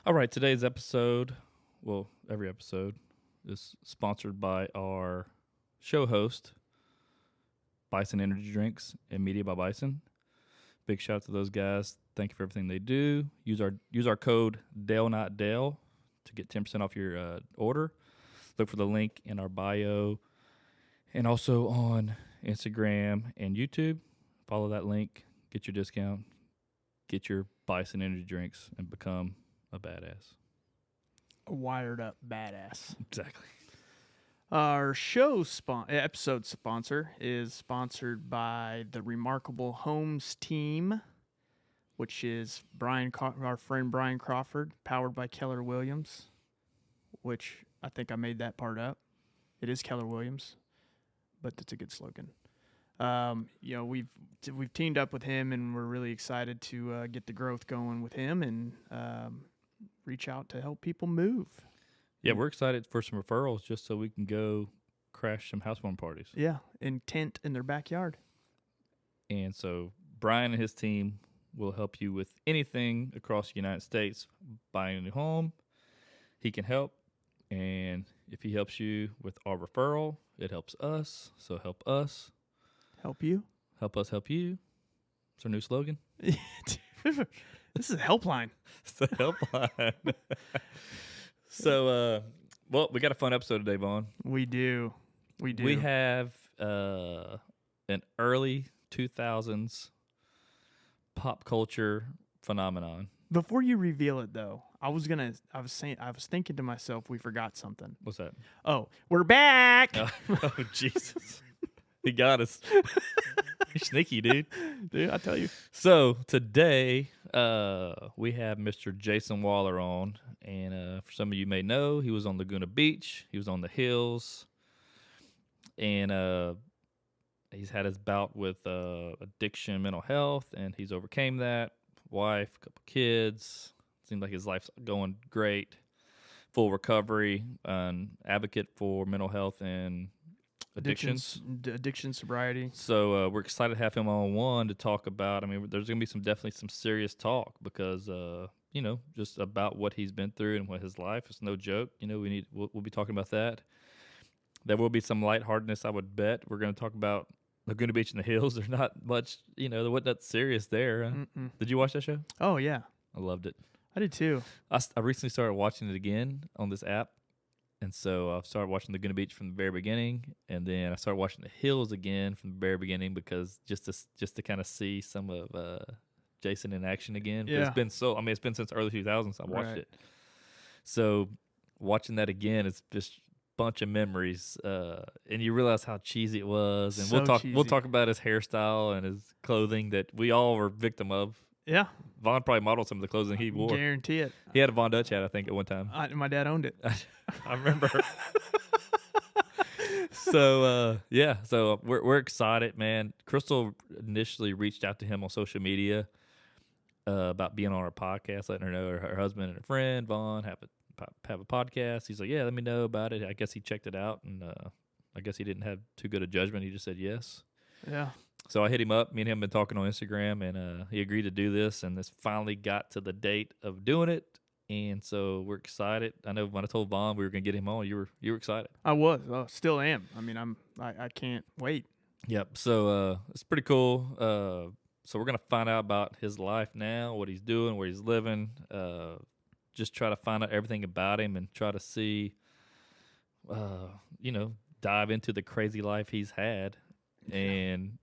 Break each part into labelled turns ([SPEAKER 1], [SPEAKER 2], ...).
[SPEAKER 1] All right, today's episode, well, every episode, is sponsored by our show host, Bison Energy Drinks and Media by Bison. Big shout out to those guys. Thank you for everything they do. Use our code DALE to get 10% off your order. Look for the link in our bio and also on Instagram and YouTube. Follow that link, get your discount, get your Bison Energy Drinks, and become a badass.
[SPEAKER 2] A wired up badass.
[SPEAKER 1] Exactly.
[SPEAKER 2] Our episode sponsor is sponsored by the Remarkable Homes team, which is our friend Brian Crawford, powered by Keller Williams, which I think I made that part up. It is Keller Williams, but that's a good slogan. We've teamed up with him, and we're really excited to get the growth going with him and reach out to help people move.
[SPEAKER 1] Yeah, we're excited for some referrals just so we can go crash some housewarming parties.
[SPEAKER 2] Yeah, in tent in their backyard.
[SPEAKER 1] And so Brian and his team will help you with anything across the United States. Buying a new home, he can help. And if he helps you with our referral, it helps us. So help us.
[SPEAKER 2] Help you?
[SPEAKER 1] Help us help you. It's our new slogan.
[SPEAKER 2] This is a helpline.
[SPEAKER 1] It's a helpline. So, we got a fun episode today, Vaughn.
[SPEAKER 2] We do.
[SPEAKER 1] We have an early 2000s pop culture phenomenon.
[SPEAKER 2] Before you reveal it, though, I was thinking to myself, we forgot something.
[SPEAKER 1] What's that?
[SPEAKER 2] Oh, we're back.
[SPEAKER 1] Oh Jesus. He got us. You're sneaky, dude.
[SPEAKER 2] Dude, I tell you.
[SPEAKER 1] So today, we have Mr. Jason Wahler on, and for some of you may know, he was on Laguna Beach. He was on the hills, and he's had his bout with addiction, mental health, and he's overcame that. Wife, a couple kids. Seems like his life's going great. Full recovery, advocate for mental health and addictions.
[SPEAKER 2] Addiction, sobriety.
[SPEAKER 1] So we're excited to have him on one to talk about. I mean, there's going to be definitely some serious talk because, just about what he's been through and what his life is no joke. We'll be talking about that. There will be some lightheartedness, I would bet. We're going to talk about Laguna Beach and the hills. There's not much, there wasn't that serious there. Did you watch that show?
[SPEAKER 2] Oh, yeah.
[SPEAKER 1] I loved it.
[SPEAKER 2] I did too.
[SPEAKER 1] I recently started watching it again on this app. And so I started watching Laguna Beach from the very beginning, and then I started watching the hills again from the very beginning because just to kind of see some of Jason in action again.
[SPEAKER 2] Yeah.
[SPEAKER 1] It's been since early 2000s I watched
[SPEAKER 2] Right.
[SPEAKER 1] it. So watching that again, it's just a bunch of memories, and you realize how cheesy it was. And
[SPEAKER 2] So
[SPEAKER 1] we'll
[SPEAKER 2] cheesy.
[SPEAKER 1] talk about his hairstyle and his clothing that we all were victim of.
[SPEAKER 2] Yeah.
[SPEAKER 1] Vaughn probably modeled some of the clothing he wore.
[SPEAKER 2] Guarantee it.
[SPEAKER 1] He had a Von Dutch hat, I think, at one time.
[SPEAKER 2] My dad owned it.
[SPEAKER 1] I remember. So we're excited, man. Crystal initially reached out to him on social media about being on our podcast, letting her know her husband and her friend Vaughn have a podcast. He's like, yeah, let me know about it. I guess he checked it out, and I guess he didn't have too good a judgment. He just said yes.
[SPEAKER 2] Yeah.
[SPEAKER 1] So I hit him up. Me and him been talking on Instagram, and he agreed to do this. And this finally got to the date of doing it. And so we're excited. I know when I told Vaughn we were going to get him on, you were excited.
[SPEAKER 2] I was. Still am. I mean, I can't wait.
[SPEAKER 1] Yep. So it's pretty cool. So we're going to find out about his life now, what he's doing, where he's living. Just try to find out everything about him and try to see, dive into the crazy life he's had. And,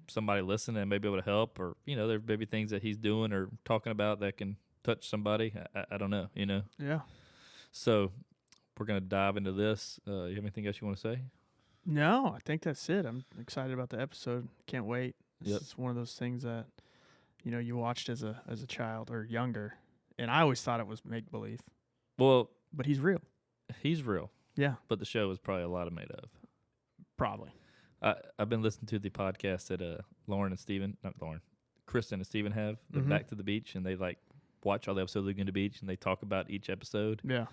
[SPEAKER 1] somebody listen and may be able to help, or, there may be things that he's doing or talking about that can touch somebody. I don't know,
[SPEAKER 2] Yeah.
[SPEAKER 1] So we're going to dive into this. You have anything else you want to say?
[SPEAKER 2] No, I think that's it. I'm excited about the episode. Can't wait. This
[SPEAKER 1] Yep.
[SPEAKER 2] is one of those things that, you watched as a child or younger, and I always thought it was make believe.
[SPEAKER 1] Well,
[SPEAKER 2] But he's real.
[SPEAKER 1] he's real,
[SPEAKER 2] Yeah.
[SPEAKER 1] but the show is probably a lot of made of.
[SPEAKER 2] Probably.
[SPEAKER 1] I've been listening to the podcast that Kristen and Steven have, the Back to the Beach, and they watch all the episodes of Laguna Beach, and they talk about each episode.
[SPEAKER 2] Yeah.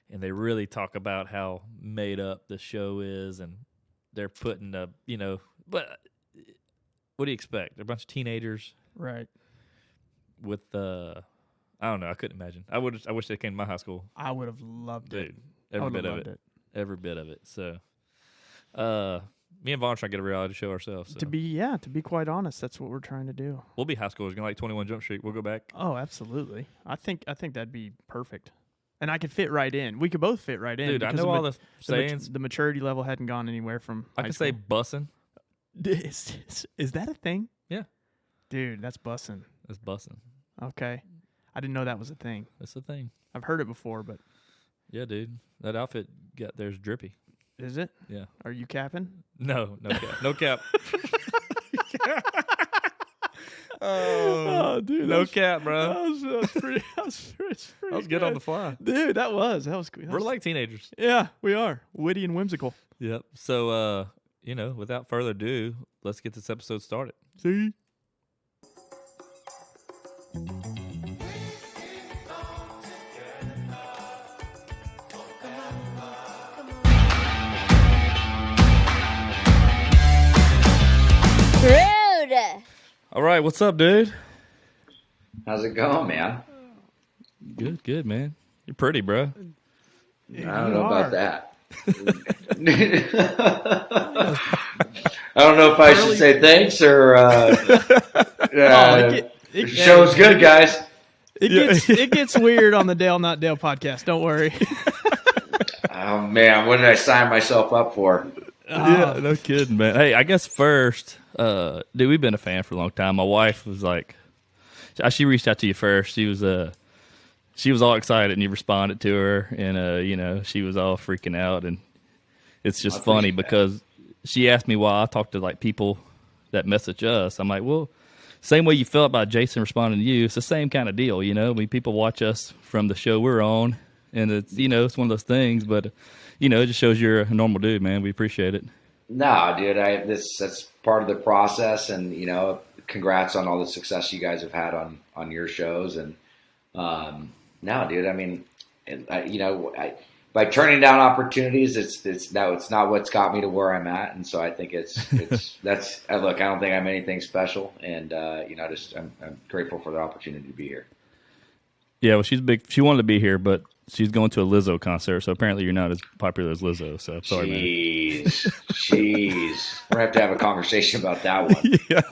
[SPEAKER 1] And they really talk about how made up the show is, and they're putting but what do you expect? They're a bunch of teenagers
[SPEAKER 2] Right.
[SPEAKER 1] with I don't know. I couldn't imagine. I wish they came to my high school.
[SPEAKER 2] I would have loved it.
[SPEAKER 1] Dude, every bit of it. Every bit of it. So, me and Vaughn are trying to get a reality show ourselves. So.
[SPEAKER 2] To be quite honest, that's what we're trying to do.
[SPEAKER 1] We'll be high schoolers, like 21 Jump Street. We'll go back.
[SPEAKER 2] Oh, absolutely. I think that'd be perfect. And I could fit right in. We could both fit right in.
[SPEAKER 1] Dude, I know all the sayings.
[SPEAKER 2] The maturity level hadn't gone anywhere from
[SPEAKER 1] I can say bussin'.
[SPEAKER 2] Is that a thing?
[SPEAKER 1] Yeah.
[SPEAKER 2] Dude, that's bussin'.
[SPEAKER 1] That's bussin'.
[SPEAKER 2] Okay. I didn't know that was a thing.
[SPEAKER 1] That's the thing.
[SPEAKER 2] I've heard it before, but.
[SPEAKER 1] Yeah, dude. That outfit there's drippy.
[SPEAKER 2] Is it?
[SPEAKER 1] Yeah.
[SPEAKER 2] Are you capping?
[SPEAKER 1] No cap. No cap.
[SPEAKER 2] Oh, dude.
[SPEAKER 1] No cap, bro.
[SPEAKER 2] That was pretty
[SPEAKER 1] good on the fly.
[SPEAKER 2] Dude, that was good.
[SPEAKER 1] We're like teenagers.
[SPEAKER 2] Yeah, we are. Witty and whimsical.
[SPEAKER 1] Yep. So, without further ado, let's get this episode started.
[SPEAKER 2] See?
[SPEAKER 1] All right, what's up, dude?
[SPEAKER 3] How's it going, man?
[SPEAKER 1] Good, man. You're pretty, bro.
[SPEAKER 3] I don't know about that. I don't know if I should say thanks or show's good, guys.
[SPEAKER 2] It gets weird on the Dale Not Dale podcast. Don't worry.
[SPEAKER 3] Oh man, what did I sign myself up for?
[SPEAKER 1] Yeah, no kidding, man. Hey, I guess first, dude, we've been a fan for a long time. My wife was like, she reached out to you first. She was all excited, and you responded to her, and she was all freaking out, and it's just funny because she asked me why I talk to like people that message us. I'm like, well, same way you felt about Jason responding to you, it's the same kind of deal, I mean, people watch us from the show we're on, and it's it's one of those things, but. It just shows you're a normal dude, man. We appreciate it.
[SPEAKER 3] No, dude, that's part of the process, and congrats on all the success you guys have had on your shows. And no, dude, I mean, by turning down opportunities, it's not what's got me to where I'm at, and so I think it's look. I don't think I'm anything special, and I'm grateful for the opportunity to be here.
[SPEAKER 1] Yeah, well, she's big. She wanted to be here, but. She's going to a Lizzo concert, so apparently you're not as popular as Lizzo. So sorry, man.
[SPEAKER 3] Jeez. We're going to have a conversation about that one. Yeah.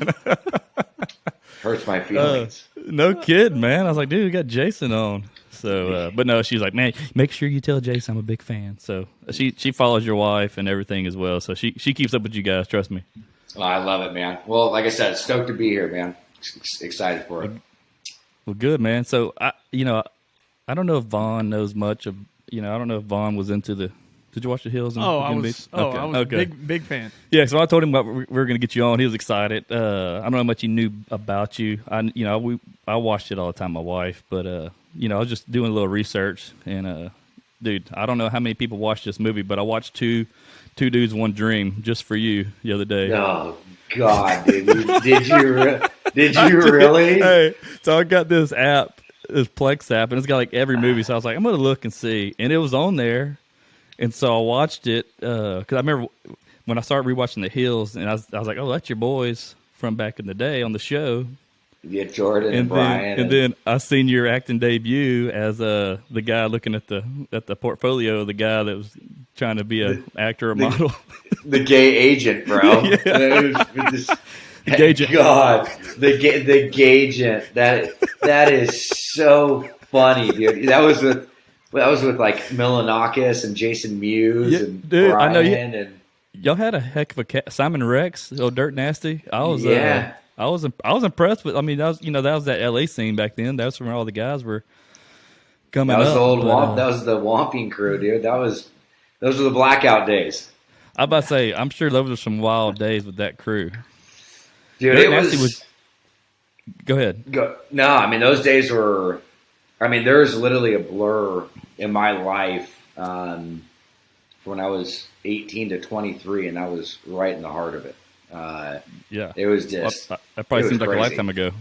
[SPEAKER 3] Hurts my feelings.
[SPEAKER 1] No kidding, man. I was like, dude, we got Jason on. So, but no, she's like, man, make sure you tell Jason I'm a big fan. So she follows your wife and everything as well. So she keeps up with you guys. Trust me.
[SPEAKER 3] Oh, I love it, man. Well, like I said, stoked to be here, man. Excited for it.
[SPEAKER 1] Well, good, man. So I don't know if Vaughn knows much of, I don't know if Vaughn was into the, did you watch The Hills?
[SPEAKER 2] I was a big fan.
[SPEAKER 1] Yeah, so I told him we were going to get you on. He was excited. I don't know how much he knew about you. I watched it all the time, my wife, but, I was just doing a little research. And, dude, I don't know how many people watched this movie, but I watched Two Dudes, One Dream just for you the other day.
[SPEAKER 3] Oh, God, dude. Did you really?
[SPEAKER 1] Hey, so I got this app. This Plex app, and it's got like every movie. So I was like, I'm gonna look and see, and it was on there, and so I watched it because I remember when I started rewatching The Hills, and I was like, oh, that's your boys from back in the day on the show.
[SPEAKER 3] Yeah, Jordan and Brian,
[SPEAKER 1] and then I seen your acting debut as the guy looking at the portfolio of the guy that was trying to be an actor or model.
[SPEAKER 3] The gay agent, bro.
[SPEAKER 1] Yeah.
[SPEAKER 3] The agent. God, the agent. That is so funny, dude. That was with like Milanakis and Jason Mewes and
[SPEAKER 1] dude,
[SPEAKER 3] Brian.
[SPEAKER 1] I know and y'all had a heck of a Simon Rex, Dirt Nasty. I was impressed with. I mean, that was that LA scene back then. That's when all the guys were coming.
[SPEAKER 3] That was
[SPEAKER 1] up,
[SPEAKER 3] the old that was the Womping crew, dude. Those were the blackout days.
[SPEAKER 1] I about to say, I'm sure those were some wild days with that crew.
[SPEAKER 3] Dude,
[SPEAKER 1] Dirt Nasty was. Go ahead.
[SPEAKER 3] No, I mean, those days were. I mean, there's literally a blur in my life when I was 18 to 23, and I was right in the heart of it.
[SPEAKER 1] Yeah,
[SPEAKER 3] it was just.
[SPEAKER 1] That probably seems like a lifetime ago.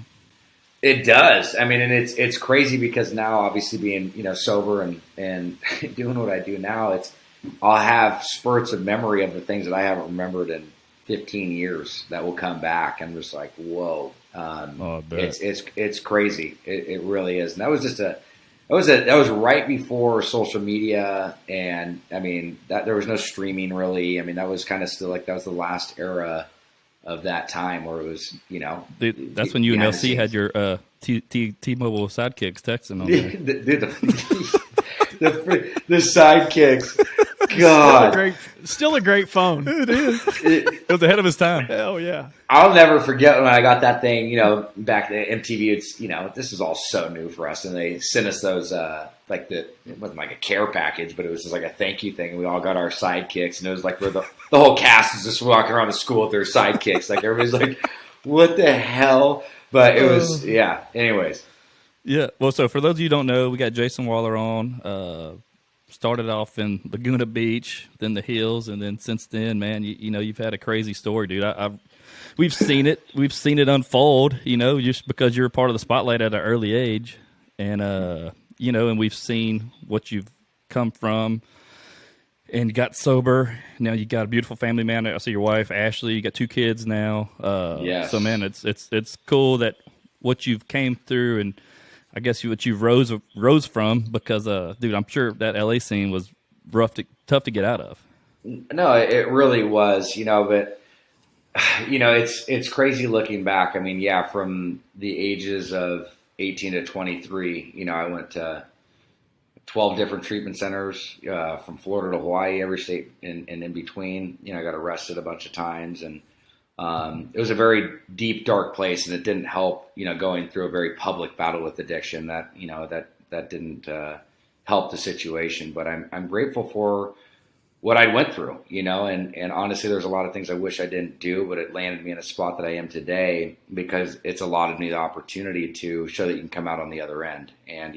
[SPEAKER 3] It does. I mean, and it's crazy because now, obviously, being sober and doing what I do now, I'll have spurts of memory of the things that I haven't remembered in 15 years that will come back, and I'm just like, whoa,
[SPEAKER 1] Oh, I bet.
[SPEAKER 3] It's crazy. It really is. And that was just that was right before social media, and I mean that there was no streaming really. I mean that was kind of still like that was the last era of that time where it was,
[SPEAKER 1] Dude, that's when UNLC had your T-Mobile sidekicks texting on there.
[SPEAKER 3] Dude, the sidekicks. God,
[SPEAKER 2] still a great phone.
[SPEAKER 1] It is. It was ahead of his time.
[SPEAKER 2] Hell yeah!
[SPEAKER 3] I'll never forget when I got that thing. Back to MTV. It's this is all so new for us, and they sent us those it wasn't like a care package, but it was just like a thank you thing. And we all got our sidekicks, and it was like where the whole cast is just walking around the school with their sidekicks. Like everybody's like, "What the hell?" But it was Anyways.
[SPEAKER 1] Yeah. Well, so for those of you who don't know, we got Jason Wahler on. Started off in Laguna Beach, then the hills, and then since then, man, you've had a crazy story, dude. We've seen it unfold, just because you're a part of the spotlight at an early age, and and we've seen what you've come from, and you got sober. Now you got a beautiful family, man. I see your wife Ashley. You got 2 kids now.
[SPEAKER 3] Yes.
[SPEAKER 1] So man, it's cool that what you've came through and. I guess what you rose from because, dude, I'm sure that LA scene was tough to get out of.
[SPEAKER 3] No, it really was, but it's crazy looking back. I mean, yeah, from the ages of 18 to 23, I went to 12 different treatment centers, from Florida to Hawaii, every state and in between. I got arrested a bunch of times, and it was a very deep, dark place, and it didn't help, going through a very public battle with addiction. That didn't help the situation. But I'm grateful for what I went through, and honestly, there's a lot of things I wish I didn't do, but it landed me in a spot that I am today because it's allotted me the opportunity to show that you can come out on the other end. And,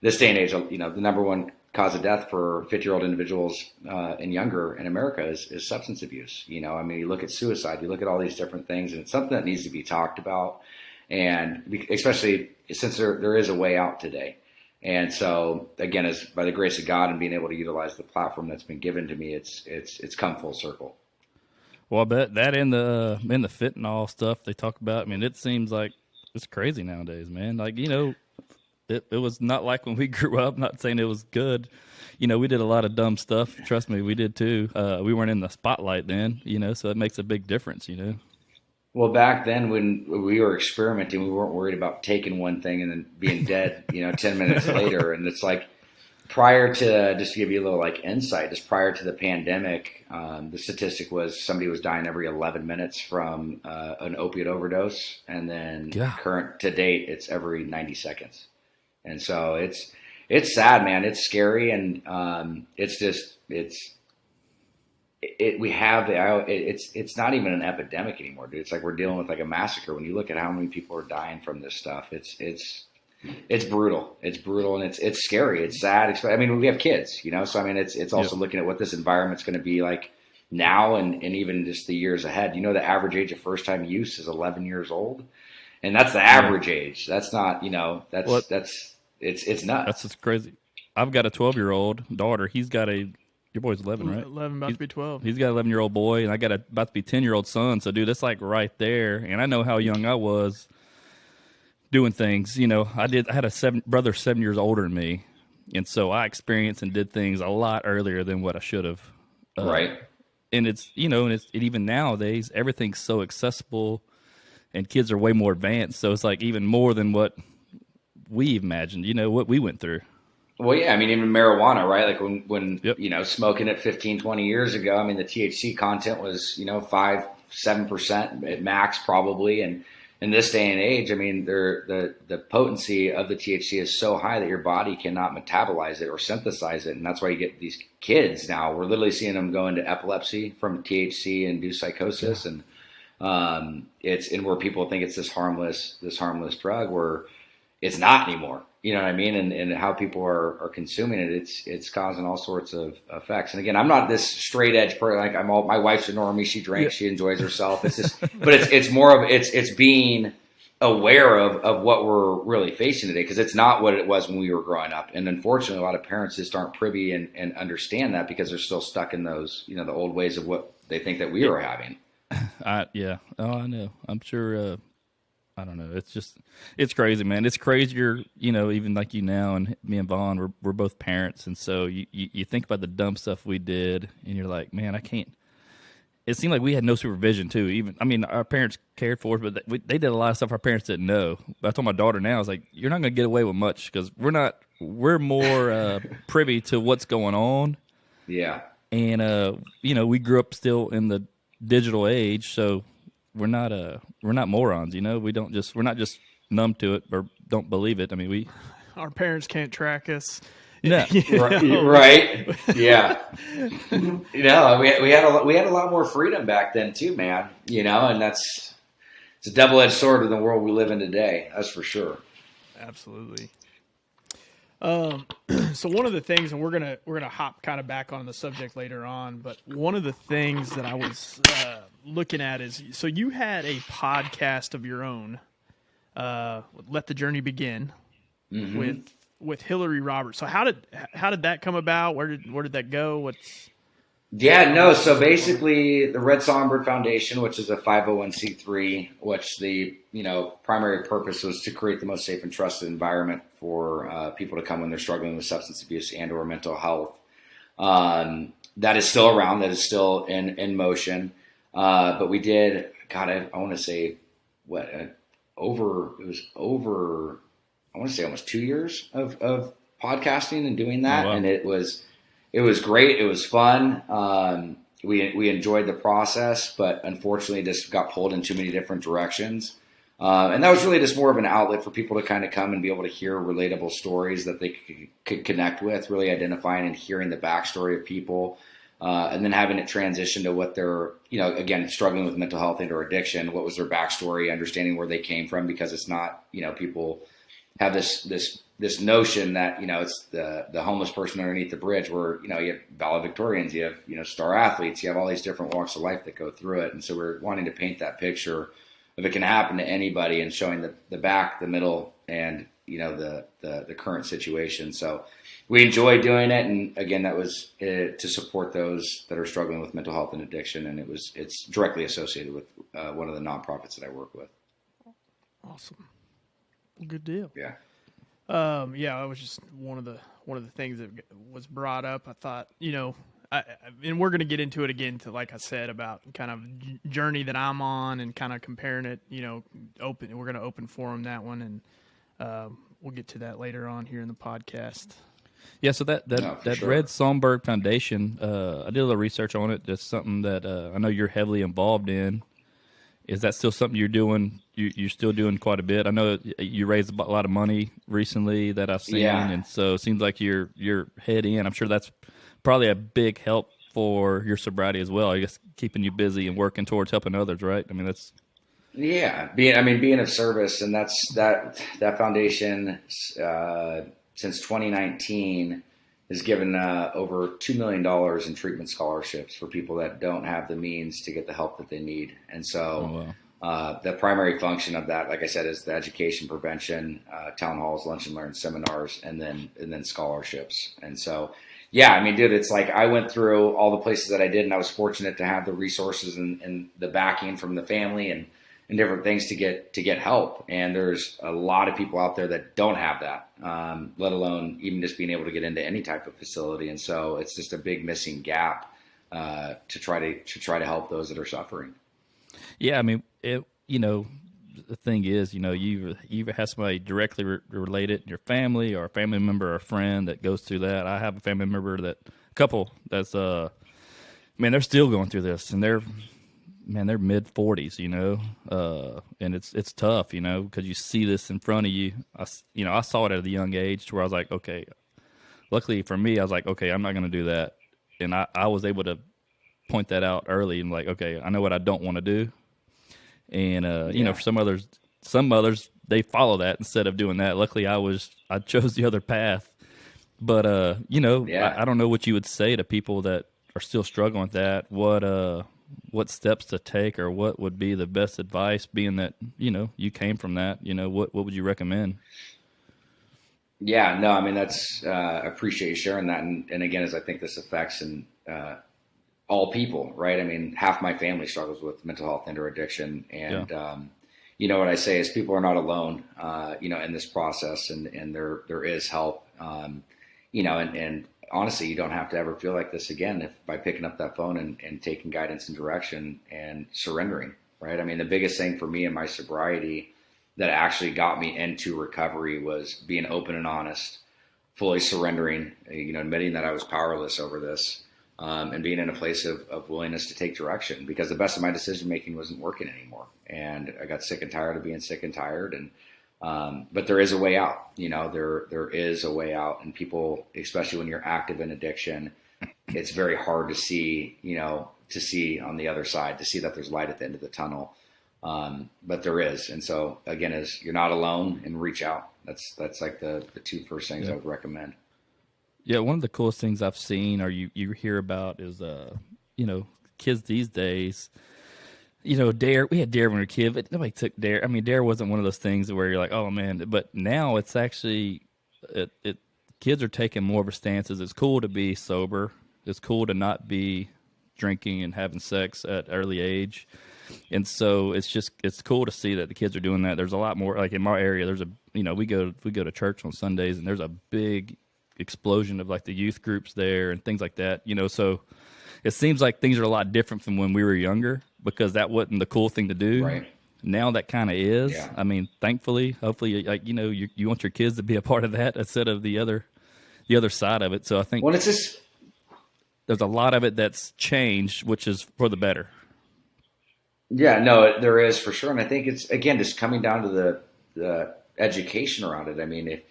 [SPEAKER 3] this day and age, the number one cause of death for 50-year-old individuals and younger in America is substance abuse. I mean, you look at suicide, you look at all these different things, and it's something that needs to be talked about. And especially since there is a way out today. And so again, as by the grace of God and being able to utilize the platform that's been given to me, it's come full circle.
[SPEAKER 1] Well, I bet that in the fentanyl stuff they talk about, I mean, it seems like it's crazy nowadays, man. Like, it was not like when we grew up. Not saying it was good. We did a lot of dumb stuff. Trust me, we did too. We weren't in the spotlight then, so it makes a big difference,
[SPEAKER 3] Well, back then when we were experimenting, we weren't worried about taking one thing and then being dead, 10 minutes later. And it's like prior to, just to give you a little insight, just prior to the pandemic, the statistic was somebody was dying every 11 minutes from an opiate overdose. And then current to date, it's every 90 seconds. And so it's sad, man. It's scary, and it's not even an epidemic anymore, dude. It's like we're dealing with like a massacre. When you look at how many people are dying from this stuff, it's brutal. It's brutal, and it's scary. It's sad. I mean, we have kids, so I mean, it's also looking at what this environment's going to be like now, and even just the years ahead. The average age of first time use is 11 years old. And that's the average age. That's not, it's nuts.
[SPEAKER 1] That's just crazy. I've got a 12-year-old daughter. He's got your boy's 11, right?
[SPEAKER 2] 11, about to be 12.
[SPEAKER 1] He's got an 11-year-old boy, and I got about to be 10-year-old son. So, dude, that's like right there. And I know how young I was doing things. I had a brother 7 years older than me. And so I experienced and did things a lot earlier than what I should have.
[SPEAKER 3] Right.
[SPEAKER 1] And it's, even nowadays, everything's so accessible. And kids are way more advanced, so it's like even more than what we imagined, what we went through.
[SPEAKER 3] Well, yeah, I mean, even marijuana, right? Like when smoking it 15, 20 years ago, I mean, the THC content was, 5-7% at max probably. And in this day and age, I mean, the potency of the THC is so high that your body cannot metabolize it or synthesize it. And that's why you get these kids now. We're literally seeing them go into epilepsy from THC and do psychosis. And it's where people think it's this harmless drug, where it's not anymore. You know what I mean? And how people are consuming it, it's causing all sorts of effects. And again, I'm not this straight edge person. Like my wife's a normie. She drinks, she enjoys herself. It's just, but it's more of it's being aware of what we're really facing today, because it's not what it was when we were growing up. And unfortunately, a lot of parents just aren't privy and understand that, because they're still stuck in those, the old ways of what they think that we were having.
[SPEAKER 1] Oh, I know. I'm sure I don't know. It's crazy, man. It's crazier, even like you now and me and Vaughn, we're both parents. And so you think about the dumb stuff we did and you're like, man, I can't. It seemed like we had no supervision too. Our parents cared for us, but they did a lot of stuff our parents didn't know. But I told my daughter now, I was like, you're not going to get away with much because we're more privy to what's going on.
[SPEAKER 3] Yeah.
[SPEAKER 1] And, we grew up still in the digital age. So we're not morons, we're not just numb to it or don't believe it.
[SPEAKER 2] Our parents can't track us.
[SPEAKER 1] No.
[SPEAKER 3] Right. Yeah. We had a lot more freedom back then too, man. And it's a double-edged sword in the world we live in today. That's for sure.
[SPEAKER 2] Absolutely. So one of the things, and we're gonna hop kind of back on the subject later on, but one of the things that I was looking at is, so you had a podcast of your own, Let the Journey Begin, with Hillary Roberts. So how did that come about? Where did that go?
[SPEAKER 3] So basically the Red Songbird Foundation, which is a 501c3, which the primary purpose was to create the most safe and trusted environment for people to come when they're struggling with substance abuse and or mental health. That is still around, that is still in motion. But we did, I want to say almost 2 years of podcasting and doing that.
[SPEAKER 1] Oh, wow.
[SPEAKER 3] And it was great. It was fun. We enjoyed the process, but unfortunately just got pulled in too many different directions. And that was really just more of an outlet for people to kind of come and be able to hear relatable stories that they could connect with, really identifying and hearing the backstory of people. And then having it transition to what they're, again, struggling with mental health and or addiction. What was their backstory, understanding where they came from, because it's not, people have this notion that, it's the homeless person underneath the bridge where, you have valedictorians, you have, star athletes, you have all these different walks of life that go through it. And so we're wanting to paint that picture of it can happen to anybody and showing the back, the middle, and, the current situation. So we enjoy doing it. And again, that was to support those that are struggling with mental health and addiction. And it's directly associated with one of the nonprofits that I work with.
[SPEAKER 2] Awesome. Good deal.
[SPEAKER 3] Yeah.
[SPEAKER 2] That was just one of the things that was brought up. I thought, and we're going to get into it again to, like I said, about kind of journey that I'm on and kind of comparing it, open. We're going to open forum that one, and we'll get to that later on here in the podcast.
[SPEAKER 1] Yeah, so that
[SPEAKER 3] sure.
[SPEAKER 1] Red Songbird Foundation, I did a little research on it. That's something that I know you're heavily involved in. Is that still something you're doing? You're still doing quite a bit. I know you raised a lot of money recently that I've seen, and so it seems like you're head in. I'm sure that's probably a big help for your sobriety as well. I guess keeping you busy and working towards helping others, right? That's
[SPEAKER 3] being of service, and that foundation since 2019 has given over $2 million in treatment scholarships for people that don't have the means to get the help that they need. And so the primary function of that, like I said, is the education, prevention, town halls, lunch and learn seminars, and then scholarships. And so, it's like I went through all the places that I did, and I was fortunate to have the resources and the backing from the family and different things to get help. And there's a lot of people out there that don't have that, let alone even just being able to get into any type of facility. And so it's just a big missing gap to try to help those that are suffering.
[SPEAKER 1] Yeah, the thing is, you either have somebody directly related in your family or a family member or a friend that goes through that. I have a family member couple that's they're still going through this, and they're mid 40s, and it's tough, because you see this in front of you. I saw it at a young age to where I was like, okay, luckily for me, I was like, okay, I'm not going to do that. And I was able to point that out early and like, okay, I know what I don't want to do. And, for some others, they follow that instead of doing that. Luckily I chose the other path, but, I don't know what you would say to people that are still struggling with that. What steps to take, or what would be the best advice, being that, you came from that, what would you recommend?
[SPEAKER 3] Yeah, no, that's, I appreciate you sharing that. And again, as I think this affects all people, right? Half my family struggles with mental health and or addiction. And, you know, what I say is people are not alone, you know, in this process, and there is help, you know, and honestly, you don't have to ever feel like this again by picking up that phone and taking guidance and direction and surrendering, right? I mean, the biggest thing for me in my sobriety that actually got me into recovery was being open and honest, fully surrendering, you know, admitting that I was powerless over this, and being in a place of willingness to take direction, because the best of my decision making wasn't working anymore. And I got sick and tired of being sick and tired. And but there is a way out, you know, there is a way out. And people, especially when you're active in addiction, it's very hard to see, you know, to see on the other side, to see that there's light at the end of the tunnel. But there is. And so again, is you're not alone, and reach out. That's like the two first things I would recommend.
[SPEAKER 1] Yeah, one of the coolest things I've seen or you hear about is, you know, kids these days, you know, Dare. We had Dare when we were a kid, but nobody took Dare. I mean, Dare wasn't one of those things where you're like, oh, man. But now it's actually, kids are taking more of a stance. It's cool to be sober. It's cool to not be drinking and having sex at early age. And so it's cool to see that the kids are doing that. There's a lot more, like in my area, there's we go to church on Sundays, and there's a big explosion of like the youth groups there and things like that, you know. So it seems like things are a lot different from when we were younger, because that wasn't the cool thing to do.
[SPEAKER 3] Right.
[SPEAKER 1] Now that kind of is.
[SPEAKER 3] Yeah.
[SPEAKER 1] I mean, thankfully, hopefully, like, you know, you want your kids to be a part of that instead of the other side of it. So I think
[SPEAKER 3] it's just,
[SPEAKER 1] there's a lot of it that's changed, which is for the better.
[SPEAKER 3] Yeah, no, there is for sure. And I think it's, again, just coming down to the education around it. I mean, if,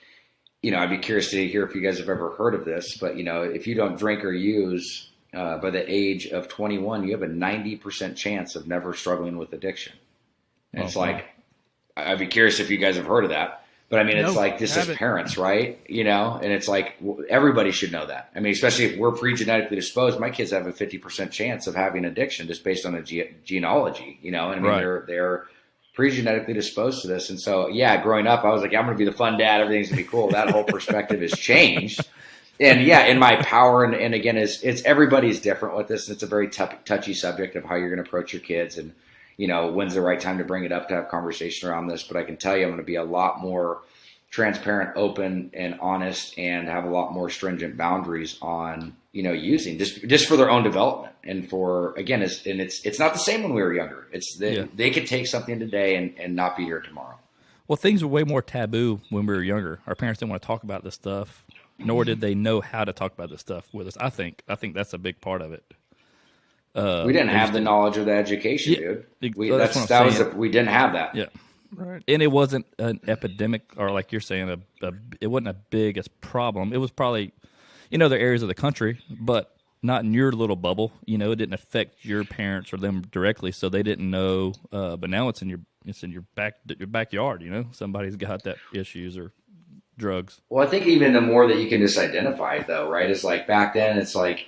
[SPEAKER 3] you know, I'd be curious to hear if you guys have ever heard of this, but, you know, if you don't drink or use by the age of 21, you have a 90% chance of never struggling with addiction. And it's like, I'd be curious if you guys have heard of that. But I mean, it's like, just as parents, right? You know, and it's like, everybody should know that. I mean, especially if we're pre-genetically disposed, my kids have a 50% chance of having addiction just based on a genealogy, you know, and I mean, they're pre-genetically disposed to this. And so, yeah, growing up, I was like, I'm going to be the fun dad. Everything's going to be cool. That whole perspective has changed. And yeah, in my power. And again, it's everybody's different with this. It's a very touchy subject of how you're going to approach your kids, and, you know, when's the right time to bring it up, to have conversation around this. But I can tell you, I'm going to be a lot more transparent, open, and honest, and have a lot more stringent boundaries on, you know, using just for their own development. And for, again, it's not the same when we were younger. They could take something today and not be here tomorrow.
[SPEAKER 1] Well, things were way more taboo when we were younger. Our parents didn't want to talk about this stuff, nor did they know how to talk about this stuff with us. I think that's a big part of it.
[SPEAKER 3] We didn't have the knowledge or the education, dude. We didn't have that.
[SPEAKER 1] Yeah. Right. And it wasn't an epidemic, or like you're saying, it wasn't a big problem. It was probably in other areas of the country, but not in your little bubble. You know, it didn't affect your parents or them directly, so they didn't know. But now it's in your backyard. You know, somebody's got that issues or drugs.
[SPEAKER 3] Well, I think even the more that you can just identify it, though, right? Is like back then, it's like,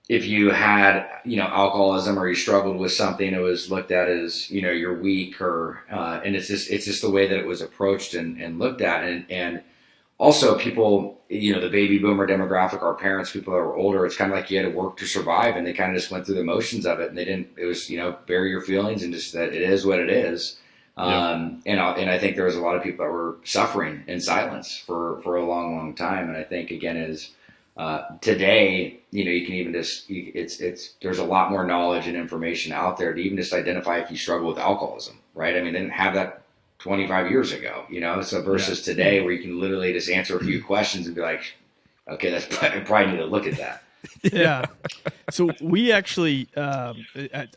[SPEAKER 3] if you had, you know, alcoholism, or you struggled with something, it was looked at as, you know, you're weak, or and it's just the way that it was approached and looked at. And also people, you know, the baby boomer demographic, our parents, people that were older, it's kind of like you had to work to survive, and they kind of just went through the motions of it, and it was, you know, bury your feelings and just that it is what it is. And I think there was a lot of people that were suffering in silence for a long, long time. And I think, again, today, you know, you can even there's a lot more knowledge and information out there to even just identify if you struggle with alcoholism, right? I mean, they didn't have that 25 years ago, you know, so versus today, where you can literally just answer a few questions and be like, okay, I probably need to look at that.
[SPEAKER 2] Yeah. So we actually,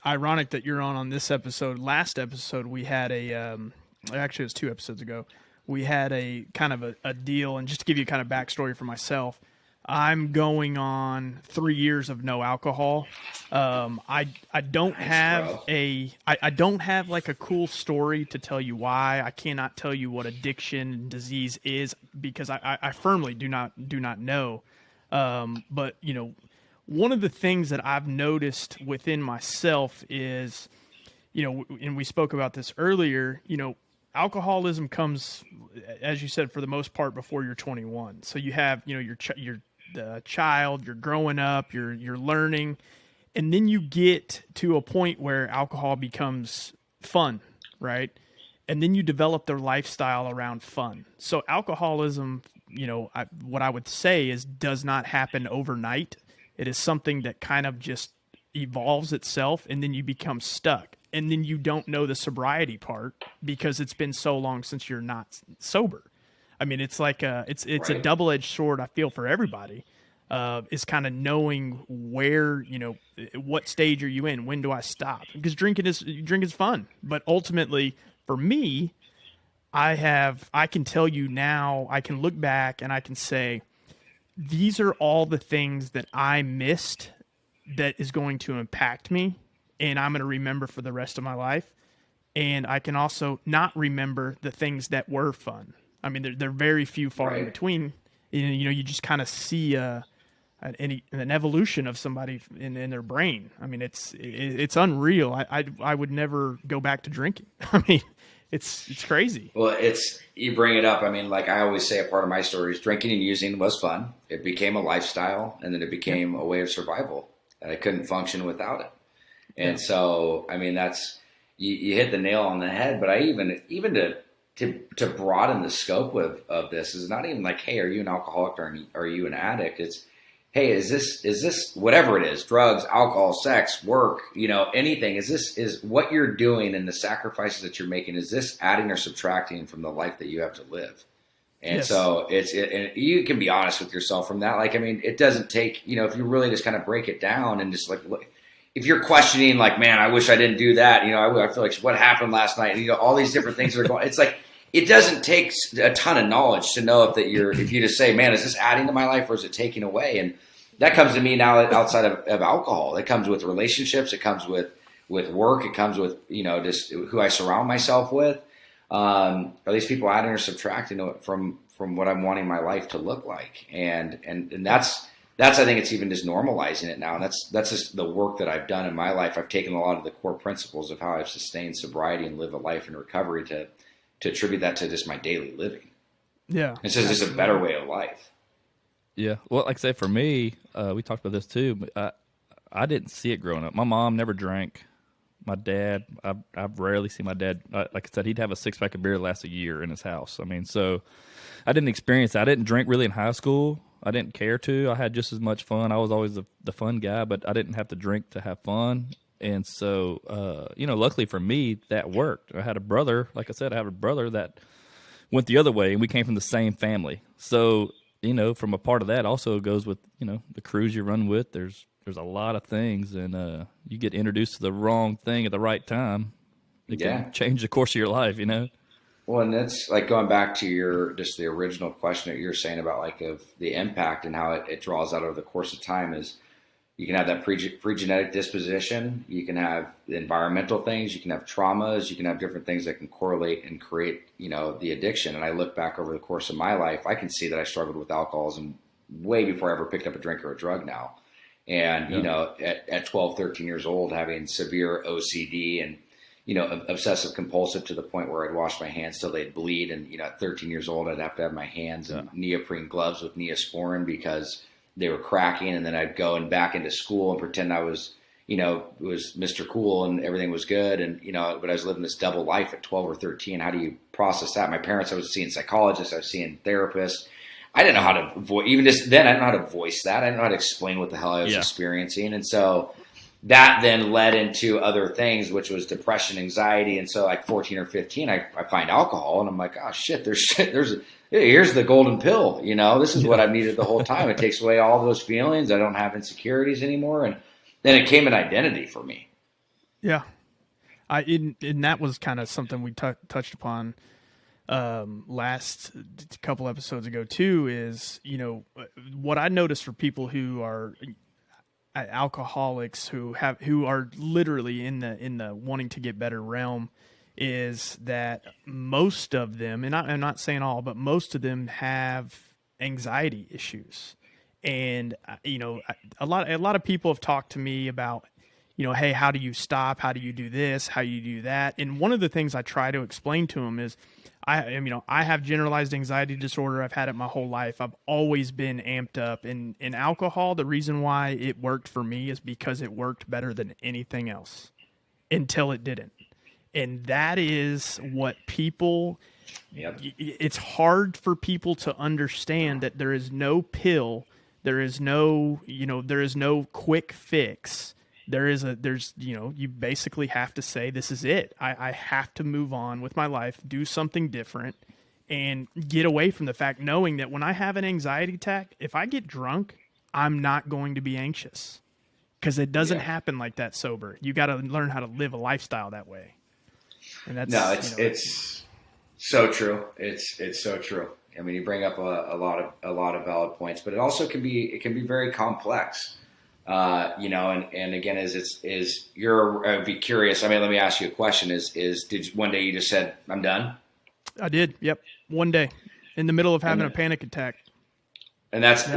[SPEAKER 2] ironic that you're on this episode. Last episode, we had actually it was 2 episodes ago, we had a kind of a deal. And just to give you kind of backstory for myself, I'm going on 3 years of no alcohol. I don't have I don't have like a cool story to tell you why. I cannot tell you what addiction and disease is, because I firmly do not know. But, you know, one of the things that I've noticed within myself is, you know, and we spoke about this earlier, you know, alcoholism comes, as you said, for the most part before you're 21. So you have, you know, your child, you're growing up, you're learning, and then you get to a point where alcohol becomes fun, right? and then you develop their lifestyle around fun. So alcoholism, what I would say is does not happen overnight. It is something that kind of just evolves itself, and then you become stuck. And then you don't know the sobriety part because it's been so long since you're not sober. I mean, it's like it's
[SPEAKER 3] Right.
[SPEAKER 2] a double-edged sword, I feel, for everybody. Is kind of knowing where, what stage are you in? When do I stop? Because drinking is fun. But ultimately, for me, I can tell you now, I can look back and I can say, these are all the things that I missed that is going to impact me and I'm going to remember for the rest of my life. And I can also not remember the things that were fun. I mean, they're very few far in between. You just kind of see an evolution of somebody in their brain. I mean, it's unreal. I would never go back to drinking. I mean, it's crazy.
[SPEAKER 3] Well, you bring it up. I mean, like I always say, a part of my story is drinking and using was fun. It became a lifestyle, and then it became a way of survival. And I couldn't function without it. And so, I mean, you hit the nail on the head. But I even to broaden the scope of this is not even like, hey, are you an alcoholic or are you an addict? It's, hey, is this whatever it is, drugs, alcohol, sex, work, anything, is what you're doing and the sacrifices that you're making, is this adding or subtracting from the life that you have to live? And so and you can be honest with yourself from that. Like, I mean, it doesn't take, if you really just kind of break it down and just like, if you're questioning like, man, I wish I didn't do that. I feel like what happened last night, all these different things that are going, it's like, it doesn't take a ton of knowledge to know if you just say, man, is this adding to my life or is it taking away? And that comes to me now outside of alcohol. It comes with relationships. It comes with work. It comes with, just who I surround myself with. Are these people adding or subtracting from what I'm wanting my life to look like? And that's, I think it's even just normalizing it now. And that's just the work that I've done in my life. I've taken a lot of the core principles of how I've sustained sobriety and live a life in recovery to attribute that to just my daily living.
[SPEAKER 2] Yeah.
[SPEAKER 3] It's just a better way of life.
[SPEAKER 1] Yeah. Well, like I say, for me, we talked about this too, but I didn't see it growing up. My mom never drank. My dad, I've rarely seen my dad. Like I said, he'd have a 6-pack of beer last a year in his house. I mean, so I didn't experience that. I didn't drink really in high school. I didn't care to. I had just as much fun. I was always the fun guy, but I didn't have to drink to have fun. And so, luckily for me, that worked. I had a brother, like I said, I have a brother that went the other way, and we came from the same family. So, from a part of that also goes with, the crews you run with. There's a lot of things, and you get introduced to the wrong thing at the right time. It can change the course of your life,
[SPEAKER 3] Well, and that's like going back to the original question that you were saying about like of the impact and how it draws out over the course of time is you can have that pre-genetic disposition. You can have environmental things. You can have traumas. You can have different things that can correlate and create, the addiction. And I look back over the course of my life, I can see that I struggled with alcoholism way before I ever picked up a drink or a drug now. And, at 12, 13 years old, having severe OCD and, obsessive compulsive to the point where I'd wash my hands till they'd bleed. And, at 13 years old, I'd have to have my hands in neoprene gloves with Neosporin because they were cracking. And then I'd go back into school and pretend I was, was Mr. Cool and everything was good. And, but I was living this double life at 12 or 13. How do you process that? My parents, I was seeing psychologists, I was seeing therapists. I didn't know how to even just then, I didn't know how to voice that. I didn't know how to explain what the hell I was experiencing. And so that then led into other things, which was depression, anxiety. And so like 14 or 15, I find alcohol and I'm like, oh shit, here's the golden pill. This is what I've needed the whole time. It takes away all those feelings. I don't have insecurities anymore. And then it came an identity for me.
[SPEAKER 2] Yeah. And that was kind of something we touched upon last couple episodes ago too, is, what I noticed for people who are alcoholics who are literally in the wanting to get better realm is that most of them, and I'm not saying all, but most of them have anxiety issues. And, a lot of people have talked to me about, hey, how do you stop? How do you do this? How do you do that? And one of the things I try to explain to them is I have generalized anxiety disorder. I've had it my whole life. I've always been amped up. In alcohol, the reason why it worked for me is because it worked better than anything else until it didn't. And that is what people,
[SPEAKER 3] Yep.
[SPEAKER 2] it's hard for people to understand that there is no pill, there is no, there is no quick fix. You basically have to say, this is it. I have to move on with my life, do something different, and get away from the fact, knowing that when I have an anxiety attack, if I get drunk, I'm not going to be anxious, because it doesn't happen like that sober. You got to learn how to live a lifestyle that way. And that's
[SPEAKER 3] it's so true. It's so true. I mean, you bring up a lot of valid points, but it also can be very complex. And again, I'd be curious. I mean, let me ask you a question. Did one day you just said, I'm done?
[SPEAKER 2] I did. Yep. One day in the middle of having a panic attack.
[SPEAKER 3] And that's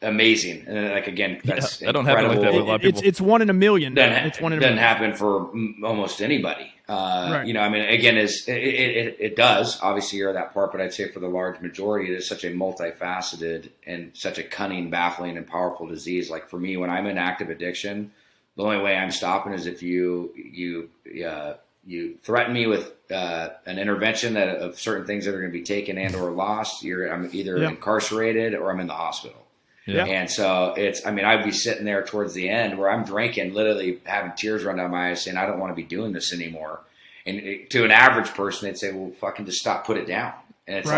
[SPEAKER 3] amazing. And then, again, that's
[SPEAKER 1] I don't happen like that with a lot of people.
[SPEAKER 2] It's 1 in a million. It's 1 in a million.
[SPEAKER 3] Doesn't happen for almost anybody.
[SPEAKER 2] Right.
[SPEAKER 3] I mean, again, it does. Obviously, you're that part, but I'd say for the large majority, it is such a multifaceted and such a cunning, baffling, and powerful disease. Like for me, when I'm in active addiction, the only way I'm stopping is if you threaten me with an intervention of certain things that are going to be taken and or lost. I'm either incarcerated or I'm in the hospital.
[SPEAKER 1] Yeah.
[SPEAKER 3] And so I'd be sitting there towards the end where I'm drinking, literally having tears run down my eyes saying, I don't want to be doing this anymore. And to an average person, they'd say, well, fucking just stop, put it down. And it's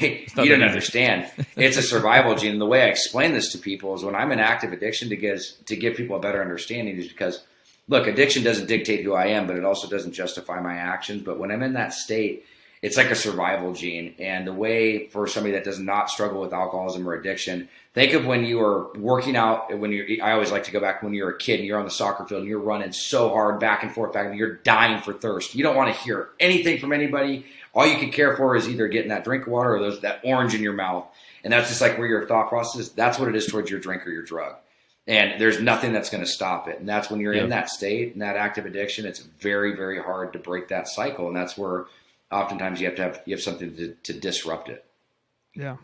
[SPEAKER 3] you don't understand. It's a survival gene. And the way I explain this to people is when I'm in active addiction to give people a better understanding is because, look, addiction doesn't dictate who I am, but it also doesn't justify my actions. But when I'm in that state, it's like a survival gene. And the way for somebody that does not struggle with alcoholism or addiction, think of when you are working out, I always like to go back when you're a kid and you're on the soccer field and you're running so hard back and forth, and you're dying for thirst. You don't want to hear anything from anybody. All you can care for is either getting that drink of water or that orange in your mouth. And that's just like where your thought process is. That's what it is towards your drink or your drug. And there's nothing that's going to stop it. And that's when you're in that state, in that active addiction, it's very, very hard to break that cycle. And that's where oftentimes you have something to disrupt it.
[SPEAKER 2] Yeah.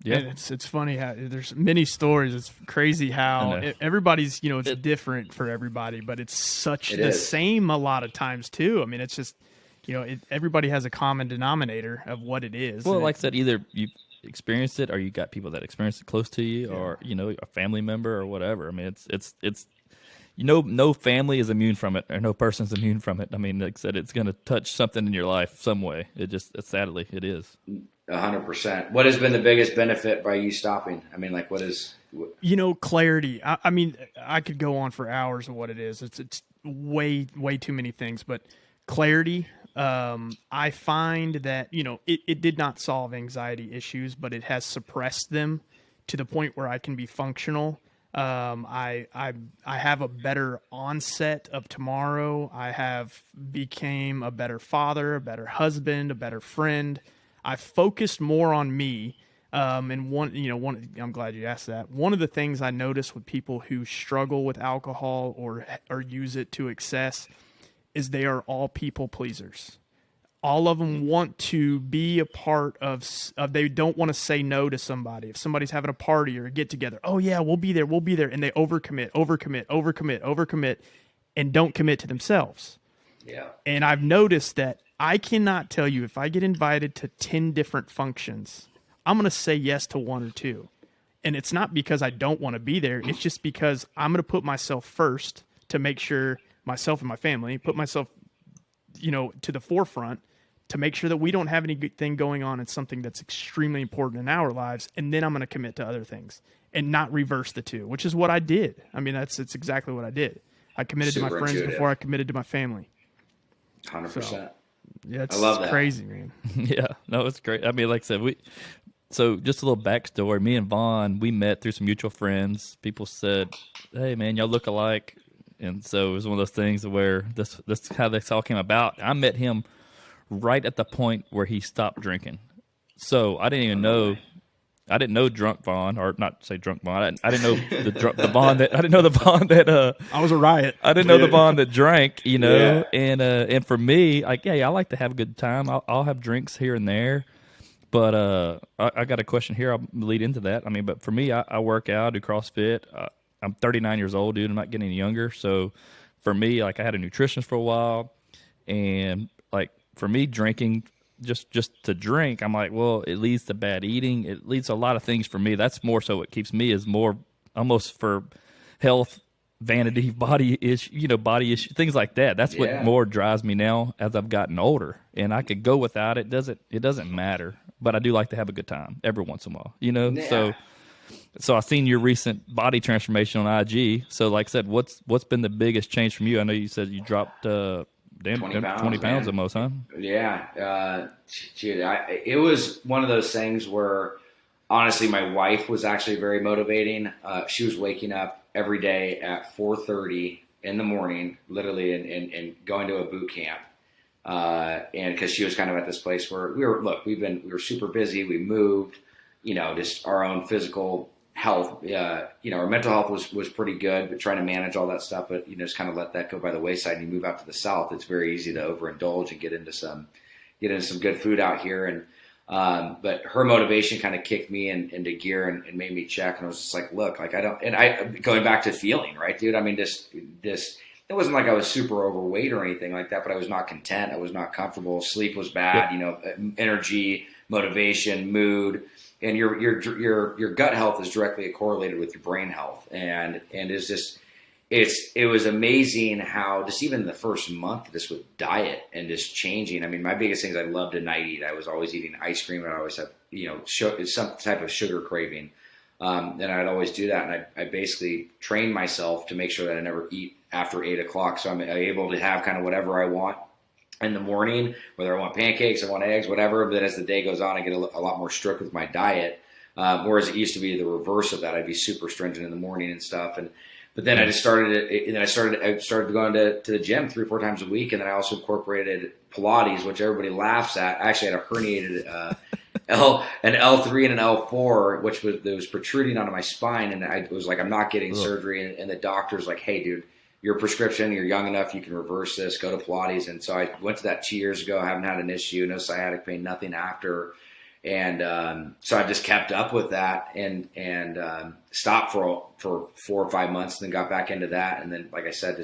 [SPEAKER 2] Yeah. And it's funny how there's many stories. It's crazy how everybody's, it's different for everybody, but it's same a lot of times too. I mean, it's just, everybody has a common denominator of what it is.
[SPEAKER 1] Well, like I said, either you experienced it or you got people that experienced it close to you or, a family member or whatever. I mean, it's no family is immune from it or no person's immune from it. I mean, like I said, it's going to touch something in your life some way. Sadly, it is.
[SPEAKER 3] 100%. What has been the biggest benefit by you stopping? I mean, like, what is...
[SPEAKER 2] clarity. I mean, I could go on for hours of what it is. It's way, way too many things, but clarity. I find that, it did not solve anxiety issues, but it has suppressed them to the point where I can be functional. I have a better onset of tomorrow. I have became a better father, a better husband, a better friend. I focused more on me. And I'm glad you asked that. One of the things I notice with people who struggle with alcohol or use it to excess is they are all people pleasers. All of them want to be a part of they don't want to say no to somebody. If somebody's having a party or a get together, oh yeah, we'll be there. And they overcommit, and don't commit to themselves.
[SPEAKER 3] Yeah.
[SPEAKER 2] And I've noticed that I cannot tell you if I get invited to 10 different functions, I'm going to say yes to 1 or 2. And it's not because I don't want to be there. It's just because I'm going to put myself first to make sure myself and my family, put myself, to the forefront to make sure that we don't have anything going on in something that's extremely important in our lives. And then I'm going to commit to other things and not reverse the two, which is what I did. I mean, it's exactly what I did. I committed to my friends before I committed to my family.
[SPEAKER 3] 100%.
[SPEAKER 2] So, yeah,
[SPEAKER 3] I love that.
[SPEAKER 2] Crazy, man.
[SPEAKER 1] Yeah, no, it's great. I mean, like I said, so just a little backstory. Me and Vaughn, we met through some mutual friends. People said, "Hey, man, y'all look alike," and so it was one of those things where this how this all came about. I met him right at the point where he stopped drinking. So I didn't even know. I didn't know drunk Vaughn, or not say drunk Vaughn. I didn't know the Vaughn that I didn't know the Vaughn that
[SPEAKER 2] I was a riot.
[SPEAKER 1] I didn't know the Vaughn that drank, and for me, like, I like to have a good time. I'll have drinks here and there, but I got a question here. I'll lead into that. I mean, but for me, I work out, do CrossFit. I'm 39 years old, dude. I'm not getting any younger, so for me, like I had a nutritionist for a while, and like for me, drinking just to drink, I'm like, well, it leads to bad eating. It leads to a lot of things for me. That's more so what keeps me is more almost for health, vanity, body issue, things like that. That's what more drives me now as I've gotten older. And I could go without it. It doesn't matter. But I do like to have a good time every once in a while, Yeah. So I've seen your recent body transformation on IG. So like I said, what's been the biggest change from you? I know you said you dropped 20 pounds almost, huh?
[SPEAKER 3] Yeah. It was one of those things where honestly, my wife was actually very motivating. She was waking up every day at 4:30 in the morning, literally, and going to a boot camp. And because she was kind of at this place where we were super busy. We moved, just our own physical health. Our mental health was pretty good, but trying to manage all that stuff. But just kind of let that go by the wayside. And you move out to the South, it's very easy to overindulge and get into some good food out here. And but her motivation kind of kicked me into gear and made me check. And I was just like, look, like going back to feeling, right, dude? I mean, this, it wasn't like I was super overweight or anything like that, but I was not content. I was not comfortable. Sleep was bad, energy, motivation, mood, and your gut health is directly correlated with your brain health. And it's just, it was amazing how just even the first month, just with diet and just changing. I mean, my biggest thing is I love to night eat. I was always eating ice cream, and I always have, some type of sugar craving. And I'd always do that. And I basically trained myself to make sure that I never eat after 8 o'clock. So I'm able to have kind of whatever I want in the morning, whether I want pancakes, I want eggs, whatever. But then as the day goes on, I get a lot more strict with my diet. Whereas it used to be the reverse of that. I'd be super stringent in the morning and stuff. But then I just started going to the gym 3 or 4 times a week. And then I also incorporated Pilates, which everybody laughs at. I actually had a herniated, an L3 and an L4, which was protruding onto my spine. And I was like, I'm not getting surgery. And the doctor's like, hey, dude, your prescription, you're young enough, you can reverse this, go to Pilates. And so I went to that 2 years ago. I haven't had an issue, no sciatic pain, nothing after. And so I just kept up with that and stopped for 4 or 5 months, and then got back into that. And then, like I said,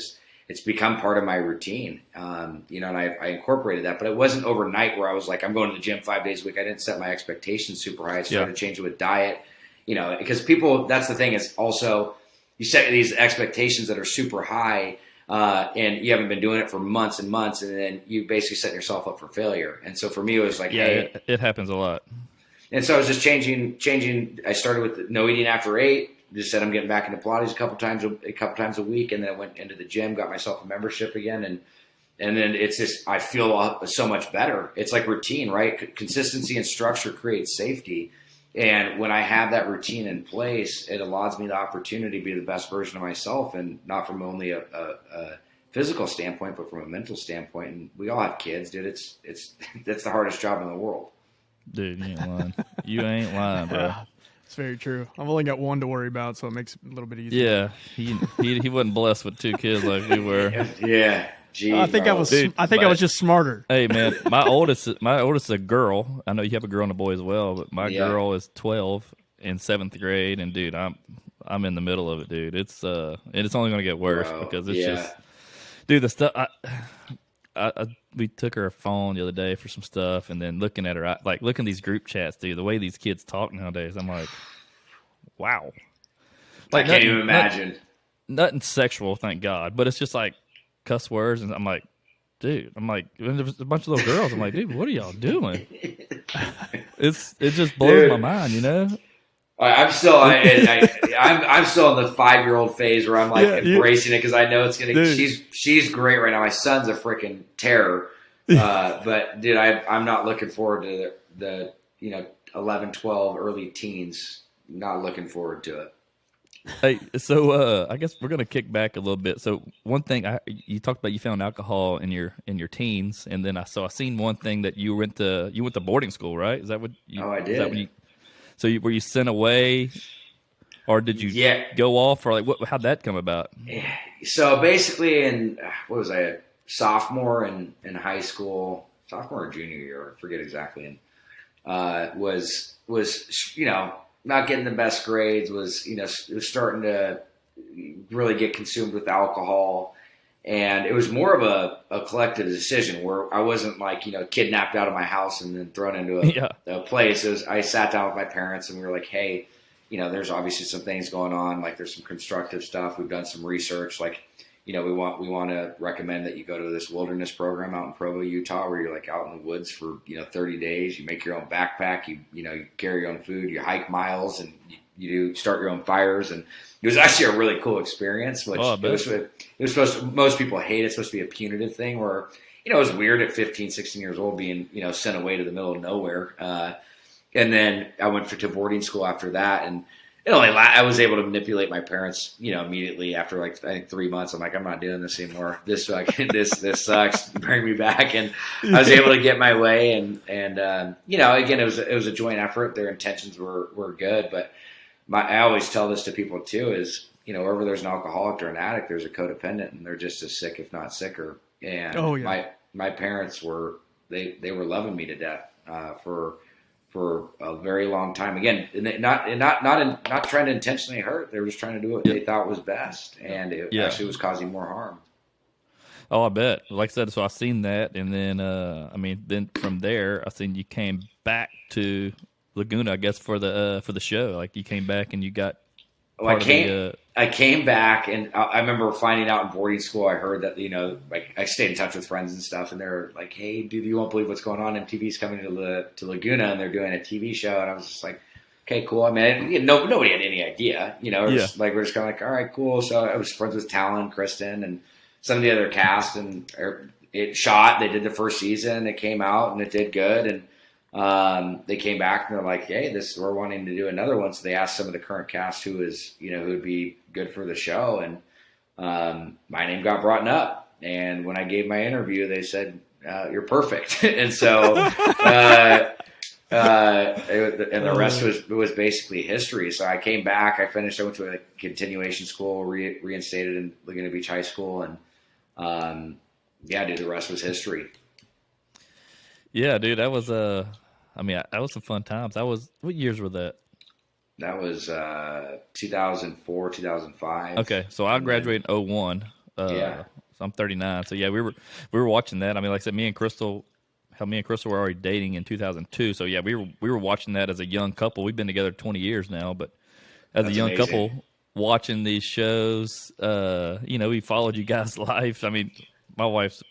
[SPEAKER 3] it's become part of my routine, and I incorporated that. But it wasn't overnight where I was like, I'm going to the gym 5 days a week. I didn't set my expectations super high. I started changing with diet, because people, that's the thing is also you set these expectations that are super high, and you haven't been doing it for months and months, and then you basically set yourself up for failure. And so for me, it was like, hey,
[SPEAKER 1] it happens a lot.
[SPEAKER 3] And so I was just changing. I started with no eating after 8. Just said I'm getting back into Pilates a couple times a week, and then I went into the gym, got myself a membership again, and then it's just I feel so much better. It's like routine, right? Consistency and structure creates safety. And when I have that routine in place, it allows me the opportunity to be the best version of myself, and not from only a physical standpoint, but from a mental standpoint. And we all have kids, dude. It's that's the hardest job in the world.
[SPEAKER 1] Dude, you ain't lying. You ain't lying, bro.
[SPEAKER 2] It's very true. I've only got one to worry about, so it makes it a little bit easier.
[SPEAKER 1] Yeah, he wasn't blessed with 2 kids like we were.
[SPEAKER 3] Yeah. Jeez,
[SPEAKER 2] I think I was just smarter.
[SPEAKER 1] Hey man, my oldest is a girl. I know you have a girl and a boy as well, but my girl is 12 in 7th grade, and dude, I'm in the middle of it, dude. It's and it's only gonna get worse because it's just, dude, the stuff. We took her phone the other day for some stuff, and then looking at her, looking at these group chats, dude. The way these kids talk nowadays, I'm like, wow.
[SPEAKER 3] I can't even imagine.
[SPEAKER 1] Nothing sexual, thank God, but it's just like cuss words, and I'm like, dude, there's a bunch of little girls. I'm like, dude, what are y'all doing? It just blows my mind,
[SPEAKER 3] I'm still I'm still in the 5-year-old phase where I'm like embracing it because I know it's gonna. She's great right now. My son's a freaking terror, but dude, I'm not looking forward to the 11, 12, early teens. Not looking forward to it.
[SPEAKER 1] Hey, so I guess we're gonna kick back a little bit. So one thing you talked about, you found alcohol in your teens, and then I seen one thing that you went to boarding school, right? Is that what?
[SPEAKER 3] I did.
[SPEAKER 1] Is that when were you sent away, or did you go off, or how'd that come about?
[SPEAKER 3] So basically, what was I, a sophomore in high school, sophomore or junior year, I forget exactly, and was not getting the best grades, was starting to really get consumed with alcohol, And it was more of a collective decision where I wasn't like, kidnapped out of my house and then thrown into a place. I sat down with my parents and we were like, hey, there's obviously some things going on. Like there's some constructive stuff. We've done some research. Like, we want to recommend that you go to this wilderness program out in Provo, Utah, where you're like out in the woods for, 30 days. You make your own backpack. You carry your own food. You hike miles and you start your own fires. And it was actually a really cool experience, which it was supposed to, most people hate it. It's supposed to be a punitive thing where, it was weird at 15, 16 years old being, sent away to the middle of nowhere. And then I went to boarding school after that. And I was able to manipulate my parents, immediately after like, I think 3 months. I'm like, I'm not doing this anymore. This sucks. Bring me back. And I was able to get my way. And again, it was a joint effort. Their intentions were good, but I always tell this to people too is, wherever there's an alcoholic or an addict, there's a codependent, and they're just as sick, if not sicker. And my parents were, they were loving me to death, for a very long time. Again, not trying to intentionally hurt. They were just trying to do what they thought was best. And it actually was causing more harm.
[SPEAKER 1] Oh, I bet. Like I said, so I seen that. And then, then from there, I seen you came back to Laguna, I guess, for the show. Like you came back and you got.
[SPEAKER 3] I came back, and I remember finding out in boarding school. I heard that like I stayed in touch with friends and stuff, and they're like, "Hey, dude, you won't believe what's going on. MTV's coming to Laguna, and they're doing a TV show." And I was just like, "Okay, cool." I mean, nobody had any idea. We're just kind of like, "All right, cool." So I was friends with Talon, Kristen, and some of the other cast, and it shot. They did the first season. It came out, and it did good, and. They came back and they're like, "Hey, we're wanting to do another one." So they asked some of the current cast who would be good for the show, and my name got brought up. And when I gave my interview, they said, "You're perfect." And so, and the rest was basically history. So I came back. I went to a continuation school, reinstated in Laguna Beach High School, and dude, the rest was history.
[SPEAKER 1] Yeah, dude, that was that was some fun times. What years were that?
[SPEAKER 3] That was 2004, 2005.
[SPEAKER 1] Okay, so I graduated in 01. So I'm 39. So yeah, we were watching that. I mean, like I said, me and Crystal were already dating in 2002. So yeah, we were watching that as a young couple. We've been together 20 years now, but as a young couple watching these shows, we followed you guys' life. I mean, my wife's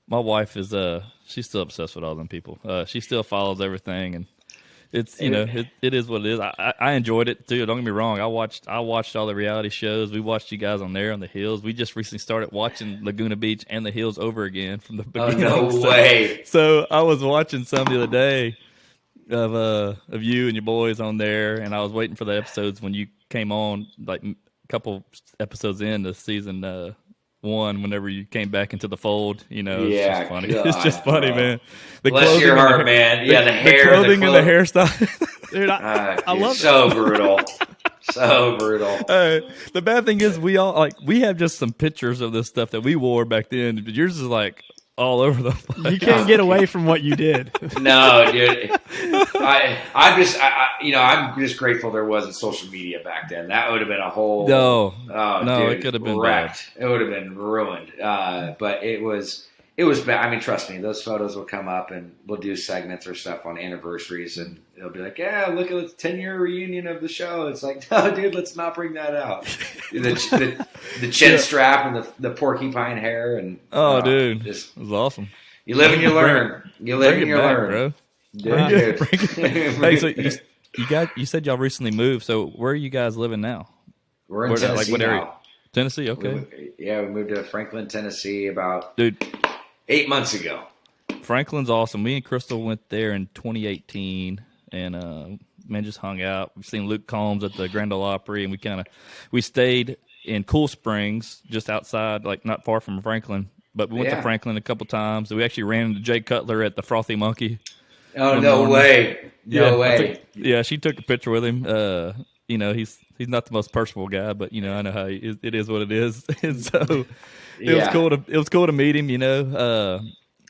[SPEAKER 1] My wife is she's still obsessed with all them people. She still follows everything, and it's it is what it is. I enjoyed it too. Don't get me wrong. I watched all the reality shows. We watched you guys on there on the hills. We just recently started watching Laguna Beach and the hills over again from the beginning.
[SPEAKER 3] Oh, no way!
[SPEAKER 1] So I was watching some the other day of you and your boys on there, and I was waiting for the episodes when you came on, like a couple episodes into season. One whenever you came back into the fold, it's just funny.
[SPEAKER 3] God,
[SPEAKER 1] it's just funny, man.
[SPEAKER 3] Bless your heart, man. Yeah, the hair,
[SPEAKER 1] the clothing and the hairstyle.
[SPEAKER 2] Dude, I love it.
[SPEAKER 3] So brutal. So brutal.
[SPEAKER 1] The bad thing is we have just some pictures of this stuff that we wore back then, but yours is like all over the place.
[SPEAKER 2] You can't get away from what you did.
[SPEAKER 3] No, dude. I'm just grateful there wasn't social media back then. That would have been a whole.
[SPEAKER 1] No,
[SPEAKER 3] dude,
[SPEAKER 1] it could have been
[SPEAKER 3] wrecked. Bad. It would have been ruined. But it was bad. I mean, trust me, those photos will come up, and we'll do segments or stuff on anniversaries, and it'll be like, "Yeah, look at the 10-year reunion of the show." It's like, no, dude, let's not bring that out. The chin strap and the porcupine hair, and
[SPEAKER 1] dude, it was awesome.
[SPEAKER 3] You live and you learn. You live and you learn,
[SPEAKER 1] bro. Hey, so you said y'all recently moved. So where are you guys living now?
[SPEAKER 3] We're in Tennessee
[SPEAKER 1] what area?
[SPEAKER 3] now.
[SPEAKER 1] Tennessee, okay.
[SPEAKER 3] We moved to Franklin, Tennessee about
[SPEAKER 1] 8
[SPEAKER 3] months ago.
[SPEAKER 1] Franklin's awesome. Me and Crystal went there in 2018, and just hung out. We've seen Luke Combs at the Grand Ole Opry, and we stayed in Cool Springs, just outside, like not far from Franklin. But we went to Franklin a couple times. We actually ran into Jay Cutler at the Frothy Monkey.
[SPEAKER 3] Oh, no way. No way.
[SPEAKER 1] She took a picture with him. He's not the most personable guy, but I know how it is what it is. And so it was cool to meet him,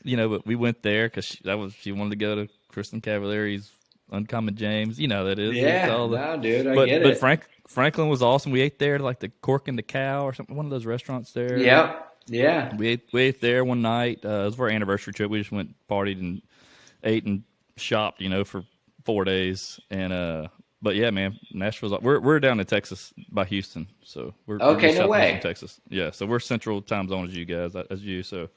[SPEAKER 1] but we went there because she wanted to go to Kristen Cavallari's Uncommon James. You know that is.
[SPEAKER 3] Yeah,
[SPEAKER 1] It's all
[SPEAKER 3] no, dude, I
[SPEAKER 1] but,
[SPEAKER 3] get
[SPEAKER 1] but
[SPEAKER 3] it.
[SPEAKER 1] Franklin was awesome. We ate there, like the Cork and the Cow or something, one of those restaurants there.
[SPEAKER 3] Yep, yeah.
[SPEAKER 1] We ate there one night. It was for our anniversary trip. We just went partied and ate and shopped, for 4 days. And but yeah, man, Nashville's. We're down in Texas by Houston, so we're
[SPEAKER 3] Okay,
[SPEAKER 1] just
[SPEAKER 3] no
[SPEAKER 1] south of
[SPEAKER 3] way.
[SPEAKER 1] Houston, Texas. Yeah, so we're central time zone as you guys, as you. So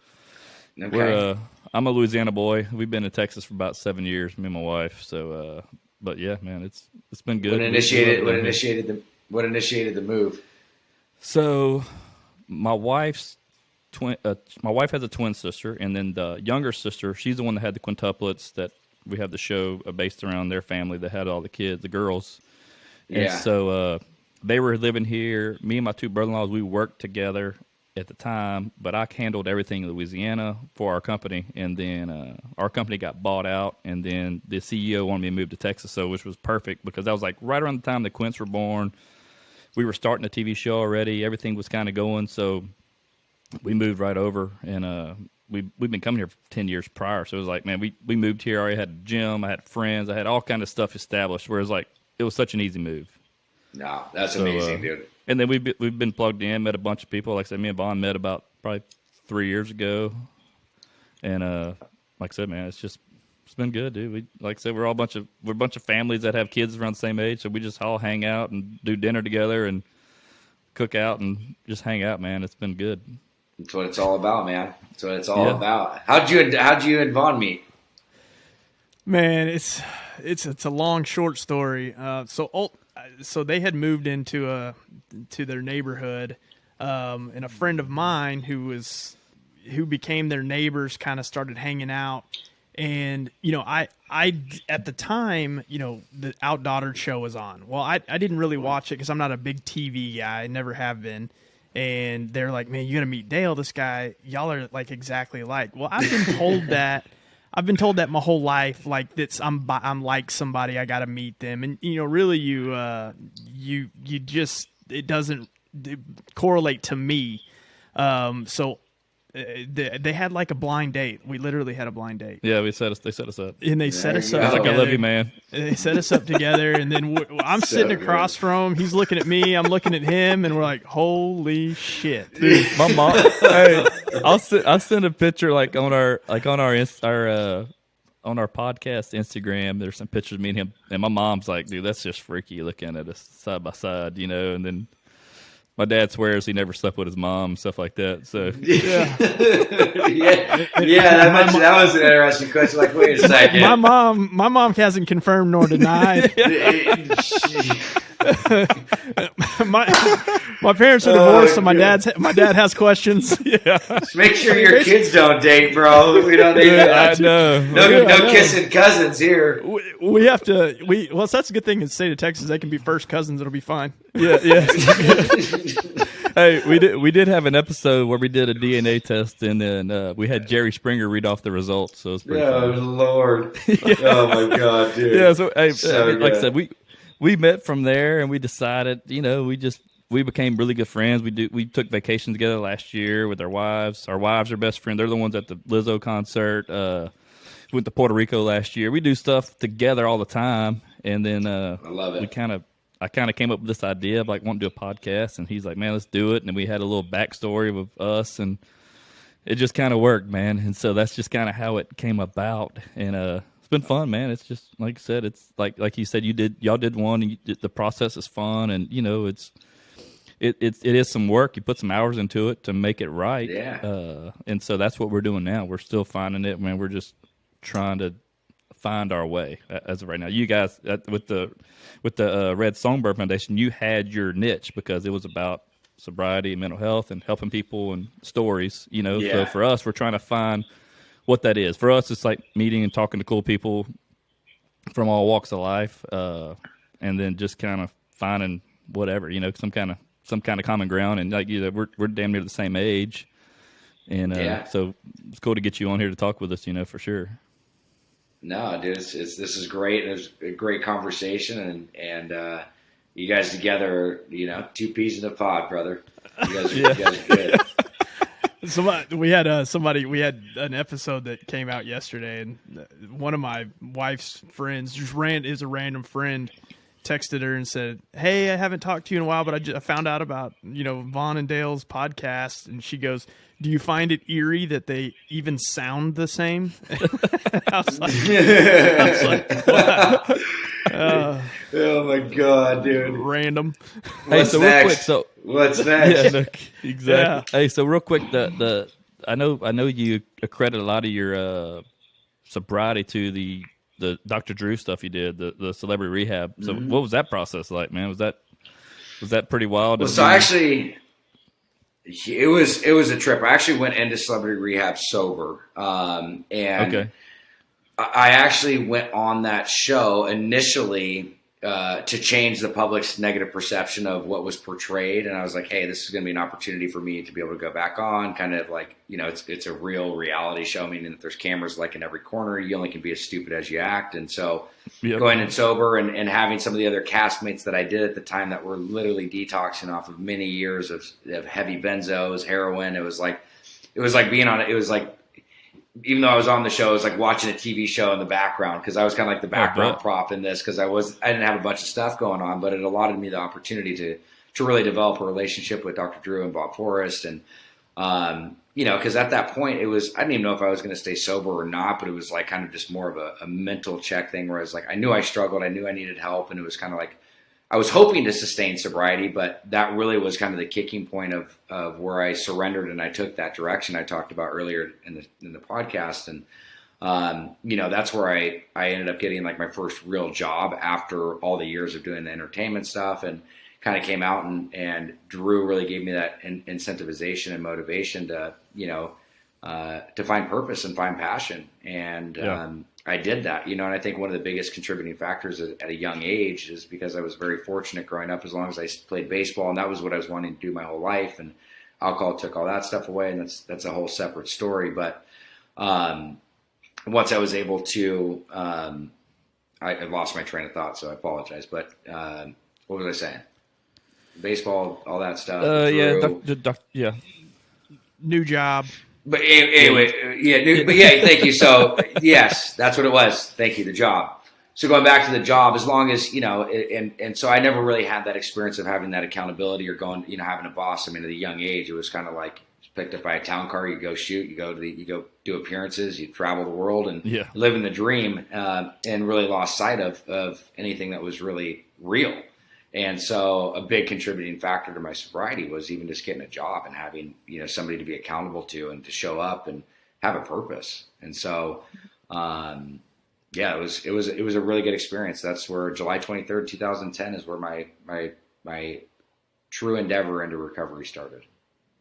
[SPEAKER 3] Okay.
[SPEAKER 1] I'm a Louisiana boy. We've been in Texas for about 7 years, me and my wife. So, but yeah, man, it's been good.
[SPEAKER 3] What initiated the move?
[SPEAKER 1] So, my wife's my wife has a twin sister, and then the younger sister, she's the one that had the quintuplets that we have the show based around their family that had all the kids, the girls. And
[SPEAKER 3] Yeah.
[SPEAKER 1] so they were living here. Me and my two brother-in-laws, we worked together at the time, but I handled everything in Louisiana for our company, and then our company got bought out, and then the CEO wanted me to move to Texas, so which was perfect because that was like right around the time the Quints were born. We were starting a TV show already. Everything was kind of going, so we moved right over, and we've been coming here for 10 years prior. So it was like, man, we moved here. I already had a gym. I had friends. I had all kind of stuff established, whereas like it was such an easy move.
[SPEAKER 3] No, that's amazing, dude.
[SPEAKER 1] And then we've been plugged in, met a bunch of people. Like I said, me and Vaughn met about probably 3 years ago. And like I said, man, it's been good, dude. Like I said, we're a bunch of families that have kids around the same age, so we just all hang out and do dinner together and cook out and just hang out, man. It's been good.
[SPEAKER 3] That's what it's all about, man. That's what it's all about. How'd you and Vaughn meet?
[SPEAKER 2] Man, it's a long, short story. So they had moved into to their neighborhood, and a friend of mine who became their neighbors kind of started hanging out. And I at the time, the Outdaughtered show was on. Well, I didn't really watch it because I'm not a big TV guy. I never have been. And they're like, man, you got to meet Dale. This guy, y'all are like exactly alike. Well, I've been told that. I've been told that my whole life, like I'm like somebody. I got to meet them, and really, you just it doesn't correlate to me. So they had like a blind date. We literally had a blind date.
[SPEAKER 1] Yeah, they set us up.
[SPEAKER 2] And they set us up.
[SPEAKER 1] I was like, I
[SPEAKER 2] together.
[SPEAKER 1] love you, man.
[SPEAKER 2] They set us up together, and then I'm sitting across from him. He's looking at me. I'm looking at him, and we're like, "Holy shit!"
[SPEAKER 1] Dude, my mom. Hey, I'll send a picture like on our on our podcast Instagram. There's some pictures of me and him, and my mom's like, "Dude, that's just freaky looking at us side by side," And then my dad swears he never slept with his mom, stuff like that. So
[SPEAKER 2] Yeah.
[SPEAKER 3] That was an interesting question. Like, wait a second.
[SPEAKER 2] My mom hasn't confirmed nor denied. my parents are divorced, so my dad has questions. Yeah.
[SPEAKER 3] Just make sure your kids don't date, bro. We don't need that.
[SPEAKER 1] I know.
[SPEAKER 3] No kissing cousins here.
[SPEAKER 2] We have to. Well, that's a good thing in the state of Texas. They can be first cousins. It'll be fine.
[SPEAKER 1] Yeah. Hey, we did have an episode where we did a DNA test, and then we had Jerry Springer read off the results. So it was pretty
[SPEAKER 3] Oh
[SPEAKER 1] fun.
[SPEAKER 3] Lord! Oh my God, dude!
[SPEAKER 1] Yeah. So hey,
[SPEAKER 3] So
[SPEAKER 1] like I
[SPEAKER 3] good.
[SPEAKER 1] said, we met from there, and we decided, we became really good friends. We took vacation together last year with our wives. Our wives are best friends. They're the ones at the Lizzo concert. Went to Puerto Rico last year. We do stuff together all the time, and then
[SPEAKER 3] I love it.
[SPEAKER 1] I kind of came up with this idea of like wanting to do a podcast, and he's like, "Man, let's do it." And then we had a little backstory of us, and it just kind of worked, man. And so that's just kind of how it came about, and it's been fun, man. It's just like I said, it's like you said, y'all did one, and the process is fun, and it is some work. You put some hours into it to make it right,
[SPEAKER 3] Yeah.
[SPEAKER 1] and so that's what we're doing now. We're still finding it, man. We're just trying to find our way as of right now. You guys with the Red Songbird Foundation, you had your niche because it was about sobriety and mental health and helping people and stories.
[SPEAKER 3] Yeah.
[SPEAKER 1] So for us, we're trying to find what that is. For us, it's like meeting and talking to cool people from all walks of life, and then just kind of finding whatever, some kind of common ground. And like we're damn near the same age, and so it's cool to get you on here to talk with us, for sure.
[SPEAKER 3] No, dude, this is great. It was a great conversation, and you guys together are, 2 peas in a pod, brother. You guys are good.
[SPEAKER 2] We had an episode that came out yesterday, and one of my wife's friends is a random friend, texted her and said, "Hey, I haven't talked to you in a while, but I found out about Vaughn and Dale's podcast." And she goes, "Do you find it eerie that they even sound the same?" I was like, wow.
[SPEAKER 3] Oh my god, dude!
[SPEAKER 2] Random.
[SPEAKER 1] Hey, so real quick,
[SPEAKER 3] what's next?
[SPEAKER 1] Yeah, no, exactly. Yeah. Hey, so real quick, I know you accredit a lot of your sobriety to the Dr. Drew stuff you did, the celebrity rehab. So what was that process like, man? Was that pretty wild?
[SPEAKER 3] Well, so actually, it was a trip. I actually went into celebrity rehab sober, and okay. I actually went on that show initially to change the public's negative perception of what was portrayed. And I was like, hey, this is going to be an opportunity for me to be able to go back on, kind of like, it's a real reality show, meaning that there's cameras like in every corner. You only can be as stupid as you act. And so going in sober and having some of the other castmates that I did at the time that were literally detoxing off of many years of heavy benzos, heroin. It was like being on it. It was like, even though I was on the show, it was like watching a TV show in the background, because I was kind of like the background prop in this, because I didn't have a bunch of stuff going on, but it allotted me the opportunity to really develop a relationship with Dr. Drew and Bob Forrest. And, because at that point I didn't even know if I was going to stay sober or not, but it was like kind of just more of a mental check thing where I was like, I knew I struggled. I knew I needed help. And it was kind of like, I was hoping to sustain sobriety, but that really was kind of the kicking point of where I surrendered and I took that direction I talked about earlier in the podcast. And, that's where I ended up getting like my first real job after all the years of doing the entertainment stuff, and kind of came out and Drew really gave me that incentivization and motivation to find purpose and find passion. And, I did that, and I think one of the biggest contributing factors at a young age is because I was very fortunate growing up, as long as I played baseball, and that was what I was wanting to do my whole life. And alcohol took all that stuff away, and that's a whole separate story. But once I was able to, I lost my train of thought, so I apologize. But what was I saying? Baseball, all that stuff.
[SPEAKER 1] Yeah.
[SPEAKER 2] New job.
[SPEAKER 3] But anyway, thank you. So yes, that's what it was. Thank you. The job. So going back to the job, as long as, and so I never really had that experience of having that accountability or going, having a boss. I mean, at a young age, it was kind of like picked up by a town car, you go shoot, you go do appearances, you travel the world and live in the dream, and really lost sight of anything that was really real. And so a big contributing factor to my sobriety was even just getting a job and having, somebody to be accountable to and to show up and have a purpose. And so, it was a really good experience. That's where July 23rd, 2010 is where my true endeavor into recovery started.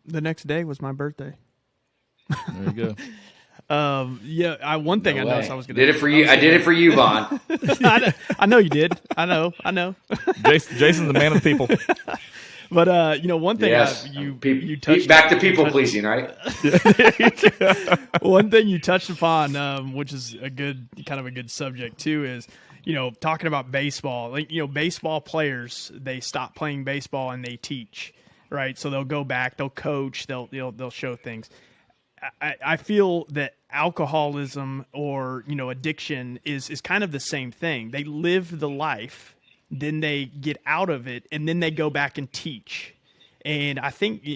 [SPEAKER 2] The next day was my birthday.
[SPEAKER 1] There you go.
[SPEAKER 2] One thing I noticed I was going to
[SPEAKER 3] did it for you. I did it for you, Vaughn.
[SPEAKER 2] I know you did. I know.
[SPEAKER 1] Jason's the man of the people.
[SPEAKER 2] But one thing you touched
[SPEAKER 3] back to people pleasing, right?
[SPEAKER 2] One thing you touched upon, which is a good subject too, is talking about baseball. Like baseball players, they stop playing baseball and they teach, right? So they'll go back, they'll coach, they'll show things. I feel that alcoholism or addiction is kind of the same thing. They live the life, then they get out of it, and then they go back and teach. And I think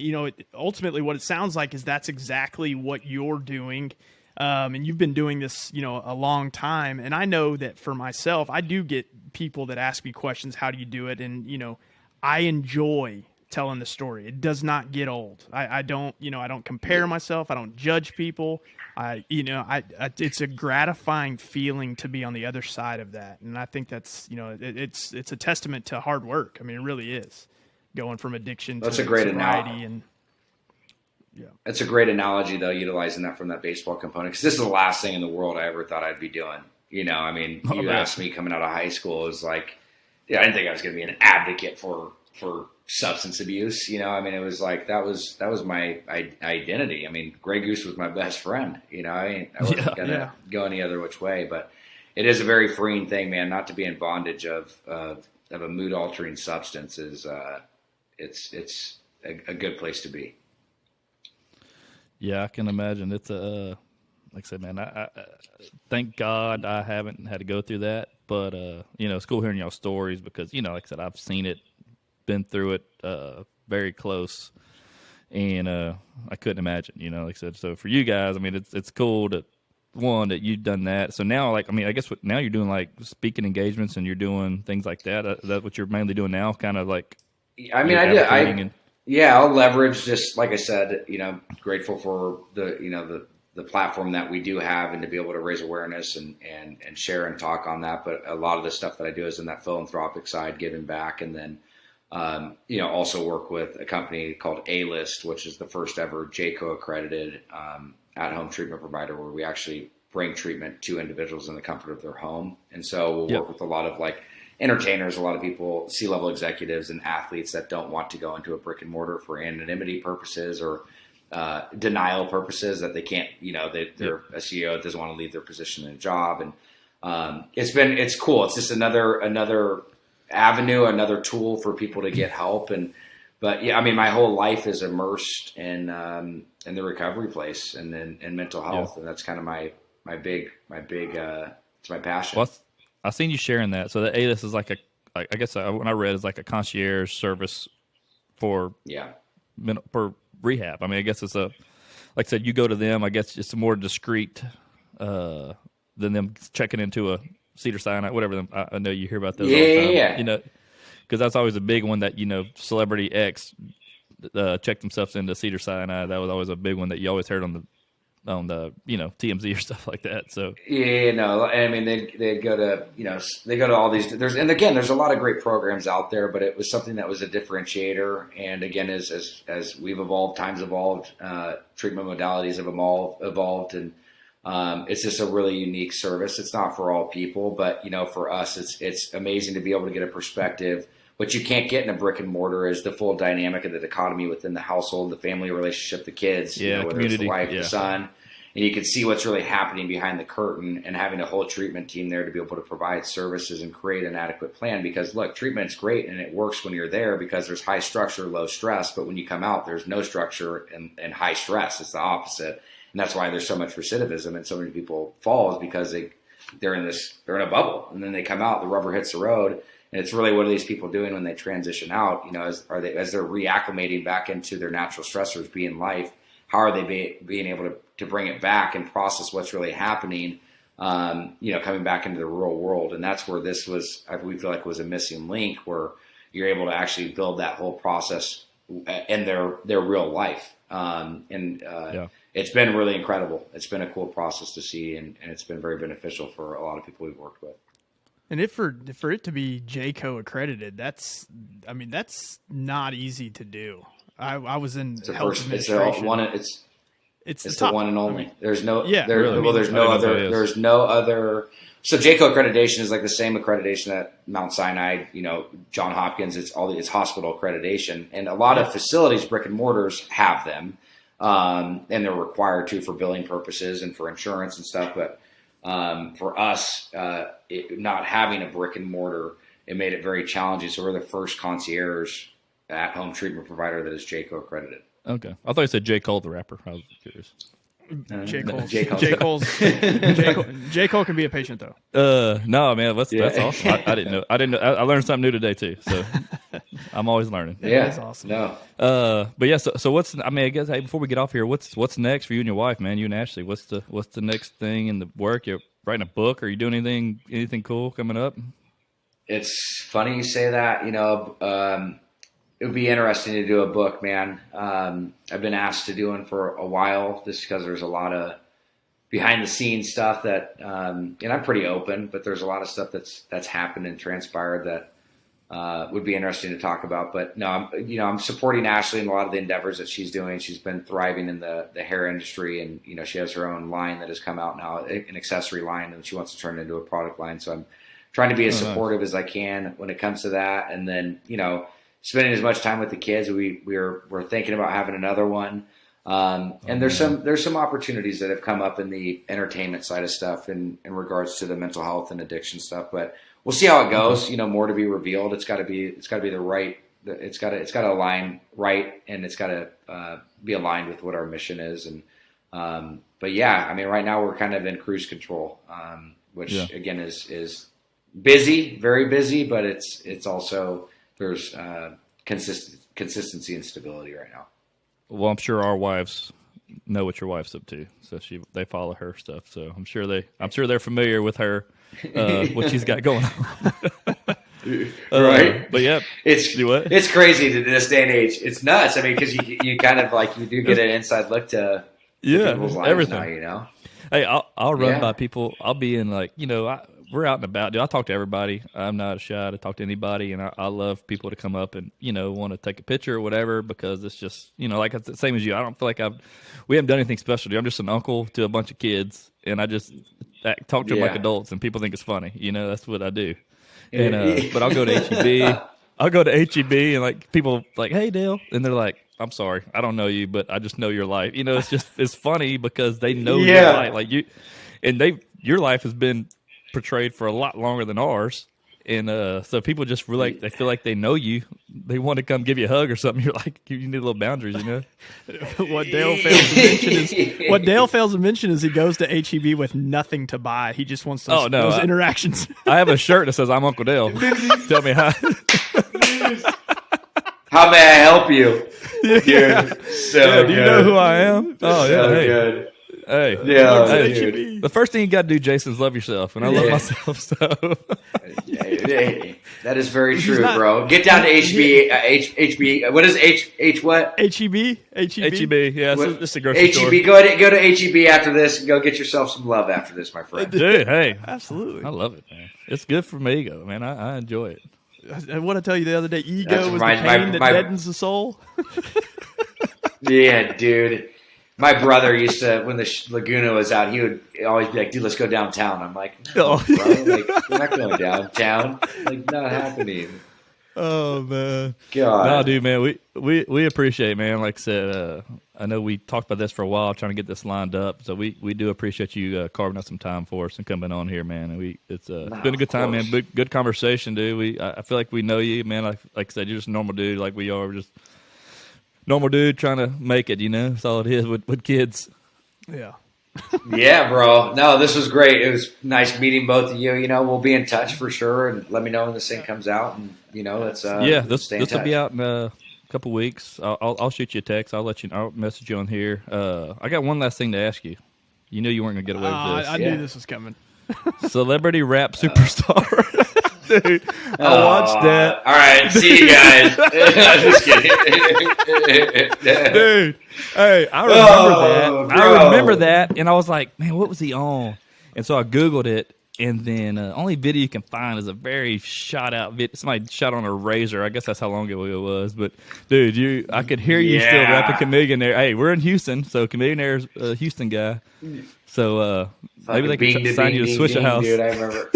[SPEAKER 2] ultimately what it sounds like is that's exactly what you're doing. And you've been doing this a long time. And I know that for myself, I do get people that ask me questions, how do you do it? And I enjoy telling the story. It does not get old. I don't compare myself. I don't judge people. It's a gratifying feeling to be on the other side of that. And I think that's, it's a testament to hard work. I mean, it really is, going from addiction to sobriety. And
[SPEAKER 3] that's a great analogy though, utilizing that from that baseball component. Cause this is the last thing in the world I ever thought I'd be doing. You asked me coming out of high school, it was like, I didn't think I was going to be an advocate for substance abuse. It was like, that was my identity. I mean, Grey Goose was my best friend, I wasn't going to go any other which way, but it is a very freeing thing, man, not to be in bondage of a mood altering substance is, it's a good place to be.
[SPEAKER 1] Yeah, I can imagine. It's like I said, man, I thank God I haven't had to go through that. But, it's cool hearing y'all stories because, like I said, I've seen it, been through it very close. And I couldn't imagine, like I said. So for you guys, I mean, it's cool that you've done that. So now, I guess now you're doing like speaking engagements and you're doing things like that. Is that what you're mainly doing now? Kind of like,
[SPEAKER 3] I mean, I'll leverage just like I said, grateful for the platform that we do have and to be able to raise awareness and share and talk on that. But a lot of the stuff that I do is in that philanthropic side, giving back, and then also work with a company called A-List, which is the first ever JACO accredited at-home treatment provider, where we actually bring treatment to individuals in the comfort of their home. And so we'll work with a lot of like entertainers, a lot of people, C-level executives and athletes that don't want to go into a brick and mortar for anonymity purposes or denial purposes, that they can't, they're a CEO that doesn't want to leave their position in a job. And it's cool. It's just another avenue, another tool for people to get help. But yeah, I mean, my whole life is immersed in the recovery place and then in mental health. And that's kind of my big, it's my passion.
[SPEAKER 1] Well, I've seen you sharing that. So the A-List is like I guess when I read, it's like a concierge service for rehab. I mean, I guess it's like I said, you go to them. I guess it's more discreet than them checking into a Cedars-Sinai, whatever. I know you hear about those all the time.
[SPEAKER 3] Yeah.
[SPEAKER 1] Because that's always a big one that, Celebrity X checked themselves into Cedars-Sinai. That was always a big one that you always heard on the TMZ or stuff like that. So
[SPEAKER 3] I mean, they go to they go to all these. There's a lot of great programs out there, but it was something that was a differentiator. And again, as we've evolved, times evolved, treatment modalities have evolved, and it's just a really unique service. It's not for all people, but for us, it's amazing to be able to get a perspective. What you can't get in a brick and mortar is the full dynamic of the dichotomy within the household, the family relationship, the kids, whether
[SPEAKER 1] community,
[SPEAKER 3] it's the wife, the son. And you can see what's really happening behind the curtain, and having a whole treatment team there to be able to provide services and create an adequate plan. Because look, treatment's great and it works when you're there because there's high structure, low stress. But when you come out, there's no structure and high stress. It's the opposite. And that's why there's so much recidivism and so many people fall, is because they're in a bubble, and then they come out, the rubber hits the road. And it's really, what are these people doing when they transition out? As they're reacclimating back into their natural stressors, being life, how are they being able to bring it back and process what's really happening, coming back into the real world? And that's where we feel like was a missing link, where you're able to actually build that whole process in their real life. It's been really incredible. It's been a cool process to see, and it's been very beneficial for a lot of people we've worked with.
[SPEAKER 2] And for it to be JACO accredited, that's not easy to do. I was in health administration.
[SPEAKER 3] It's the one and only. There's no other. So JACO accreditation is like the same accreditation that Mount Sinai, John Hopkins. It's hospital accreditation, and a lot of facilities, brick and mortars, have them, and they're required to for billing purposes and for insurance and stuff. But for us, not having a brick and mortar, it made it very challenging. So we're the first concierge at-home treatment provider that is JACO accredited.
[SPEAKER 1] Okay. I thought you said J. Cole the rapper. I was curious.
[SPEAKER 2] J. Cole can be a patient,
[SPEAKER 1] though. No, man, that's awesome. I didn't know. I learned something new today, too. So I'm always learning.
[SPEAKER 3] Yeah.
[SPEAKER 2] That's awesome.
[SPEAKER 3] No.
[SPEAKER 1] But yeah, so what's, I guess, hey, before we get off here, what's next for you and your wife, man? You and Ashley, what's the next thing in the work? You're writing a book? Are you doing anything cool coming up?
[SPEAKER 3] It's funny you say that. It would be interesting to do a book, man. I've been asked to do one for a while, just because there's a lot of behind the scenes stuff that, and I'm pretty open, but there's a lot of stuff that's happened and transpired that would be interesting to talk about. But no, I'm supporting Ashley in a lot of the endeavors that she's doing. She's been thriving in the hair industry, and she has her own line that has come out now, an accessory line, and she wants to turn it into a product line. So I'm trying to be as supportive as I can when it comes to that, and then spending as much time with the kids. We're thinking about having another one. And there's some opportunities that have come up in the entertainment side of stuff in regards to the mental health and addiction stuff, but we'll see how it goes. More to be revealed. It's got to be the right. It's got to align right, and it's got to be aligned with what our mission is. And But yeah, I mean, right now we're kind of in cruise control, which again is busy, very busy, but it's also there's consistency and stability right now.
[SPEAKER 1] Well, I'm sure our wives know what your wife's up to, so they follow her stuff. So I'm sure they're familiar with her, what she's got going on.
[SPEAKER 3] Right,
[SPEAKER 1] but yeah,
[SPEAKER 3] it's crazy to this day and age. It's nuts. I mean, because you kind of like you do get an inside look to people's lives
[SPEAKER 1] everything.
[SPEAKER 3] now, you know.
[SPEAKER 1] Hey, I'll run by people. I'll be in like we're out and about. Dude, I talk to everybody. I'm not shy to talk to anybody, and I love people to come up and want to take a picture or whatever, because it's just like it's the same as you. I don't feel like we haven't done anything special. Dude. I'm just an uncle to a bunch of kids, and I just talk to them like adults, and people think it's funny. That's what I do. And but I'll go to HEB. I'll go to HEB and like people like, "Hey Dale," and they're like, "I'm sorry, I don't know you, but I just know your life." It's funny because they know your life, like you, and your life has been portrayed for a lot longer than ours, and so people just really they feel like they know you. They want to come give you a hug or something. You're like, you need little boundaries,
[SPEAKER 2] What Dale fails to mention is he goes to HEB with nothing to buy. He just wants those interactions.
[SPEAKER 1] I have a shirt that says "I'm Uncle Dale." Tell me how.
[SPEAKER 3] How may I help you? Dude,
[SPEAKER 1] do you know who I am? Oh yeah,
[SPEAKER 3] so good.
[SPEAKER 1] Hey,
[SPEAKER 3] dude.
[SPEAKER 1] The first thing you got to do, Jason, is love yourself, and I love myself. So
[SPEAKER 3] that is very true, bro. Get down to HB. HB. What is H? What?
[SPEAKER 2] HEB.
[SPEAKER 1] HEB. Yeah, it's a grocery store.
[SPEAKER 3] HEB. Go to HEB after this, and go get yourself some love after this, my friend.
[SPEAKER 1] Dude, hey,
[SPEAKER 2] absolutely,
[SPEAKER 1] I love it, man. It's good for my ego, man. I enjoy it.
[SPEAKER 2] I want to tell you the other day, ego was the pain that deadens the soul.
[SPEAKER 3] Yeah, dude. My brother used to, when the Laguna was out, he would always be like, "Dude, let's go downtown." I'm like, "No, bro, like, we're not going downtown. Like, not happening."
[SPEAKER 1] Oh man,
[SPEAKER 3] God,
[SPEAKER 1] no, dude, man, we appreciate it, man. Like I said, I know we talked about this for a while, trying to get this lined up. So we do appreciate you carving out some time for us and coming on here, man. And it's been a good time, man. Good conversation, dude. I feel like we know you, man. Like I said, you're just a normal dude, like we are. We're just normal dude trying to make it, That's all it is with kids.
[SPEAKER 2] Yeah.
[SPEAKER 3] Yeah, bro. No, this was great. It was nice meeting both of you. We'll be in touch for sure, and let me know when this thing comes out. And let's
[SPEAKER 1] this will be out in a couple weeks. I'll shoot you a text. I'll message you on here. I got one last thing to ask you. You knew you weren't gonna get away with this.
[SPEAKER 2] I knew this was coming.
[SPEAKER 1] Celebrity rap superstar. Dude, I watched that.
[SPEAKER 3] All right, see you guys. I'm just kidding.
[SPEAKER 1] Dude, hey, I remember that.
[SPEAKER 3] Bro.
[SPEAKER 1] I remember that, and I was like, man, what was he on? And so I Googled it, and then only video you can find is a very shot-out video. Somebody shot on a razor. I guess that's how long ago it was. But, dude, I could hear you still rapping Chameleon there. Hey, we're in Houston, so Chameleon Air's a Houston guy. So maybe they can sign you to Switch a House.
[SPEAKER 3] Dude, I remember.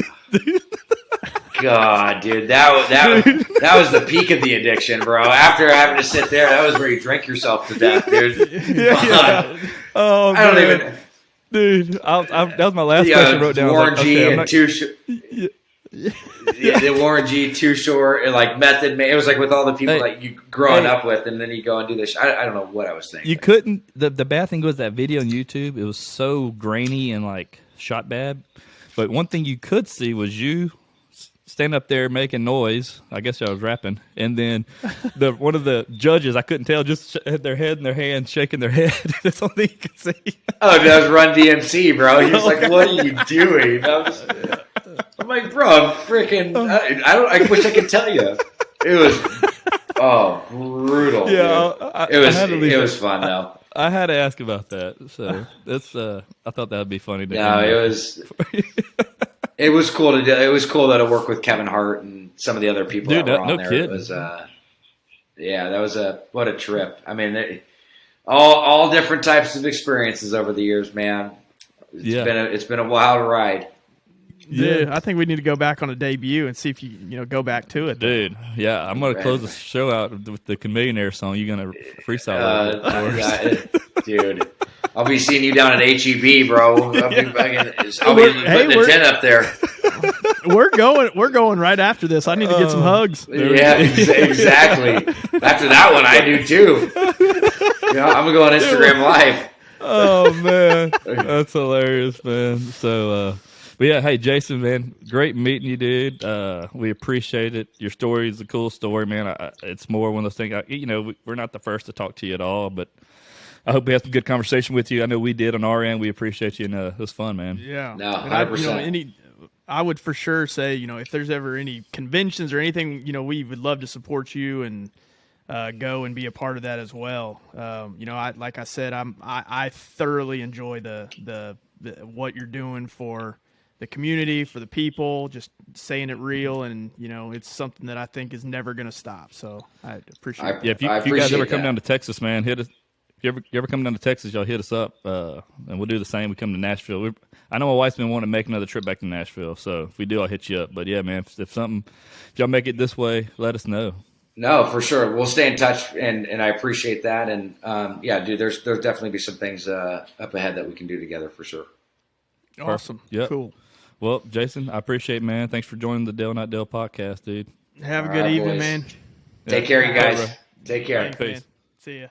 [SPEAKER 3] God, dude, that was the peak of the addiction, bro. After having to sit there, that was where you drink yourself to death, dude.
[SPEAKER 1] Yeah. Oh,
[SPEAKER 3] I don't even,
[SPEAKER 1] dude. That was my last question. I wrote down.
[SPEAKER 3] Warren G and Too Short. Yeah, the Warren G, Too Short, like Method Man. It was like with all the people that you growing up with, and then you go and do this. I don't know what I was thinking.
[SPEAKER 1] You couldn't. The bad thing was that video on YouTube. It was so grainy and like shot bad. But one thing you could see was you stand up there making noise. I guess I was rapping, and then one of the judges, I couldn't tell, just had their head in their hand, shaking their head. That's the only thing you could see.
[SPEAKER 3] Oh, that was Run DMC, bro. He was like, "What are you doing?" I'm like, "Bro, I'm freaking. I wish I could tell you. It was brutal.
[SPEAKER 1] Yeah,
[SPEAKER 3] it was fun though.
[SPEAKER 1] I had to ask about that, so that's. I thought that would be funny.
[SPEAKER 3] No, it was. It was cool to do. It was cool to work with Kevin Hart and some of the other people that were on there.
[SPEAKER 1] Kidding.
[SPEAKER 3] It was, that was what a trip. I mean, all different types of experiences over the years, man. It's been a wild ride.
[SPEAKER 2] Yeah, I think we need to go back on a debut and see if you go back to it.
[SPEAKER 1] Dude, yeah, I'm gonna close the show out with the Chameleon song. You're gonna freestyle it,
[SPEAKER 3] dude. I'll be seeing you down at HEB, bro. I'll be putting the tent up there.
[SPEAKER 2] We're going right after this. I need to get some hugs.
[SPEAKER 3] Yeah, exactly. After that one, I do too. I'm gonna go on Instagram Live.
[SPEAKER 1] Oh man, that's hilarious, man. So, but yeah, hey Jason, man, great meeting you, dude. We appreciate it. Your story is a cool story, man. It's more one of those things. We're not the first to talk to you at all, but I hope we had some good conversation with you. I know we did on our end. We appreciate you, and it was fun, man.
[SPEAKER 2] Yeah,
[SPEAKER 3] No,
[SPEAKER 2] and
[SPEAKER 3] 100%.
[SPEAKER 2] I would for sure say, if there's ever any conventions or anything, we would love to support you and go and be a part of that as well. Like I said, I thoroughly enjoy the what you're doing for the community, for the people, just saying it real, and it's something that I think is never going to stop. So I appreciate it.
[SPEAKER 1] Yeah, if you guys ever come down to Texas, man, hit us. If you ever come down to Texas, y'all hit us up, and we'll do the same. We come to Nashville. I know my wife's been wanting to make another trip back to Nashville, so if we do, I'll hit you up. But yeah, man, if y'all make it this way, let us know.
[SPEAKER 3] No, for sure. We'll stay in touch, and I appreciate that. And yeah, dude, there's definitely be some things up ahead that we can do together for sure.
[SPEAKER 2] Awesome.
[SPEAKER 1] Yep.
[SPEAKER 2] Cool.
[SPEAKER 1] Well, Jason, I appreciate it, man. Thanks for joining the Dale Not Dale podcast, dude.
[SPEAKER 2] Have a good evening, man.
[SPEAKER 3] Take care, you guys. Take care.
[SPEAKER 2] Thanks, man. See ya.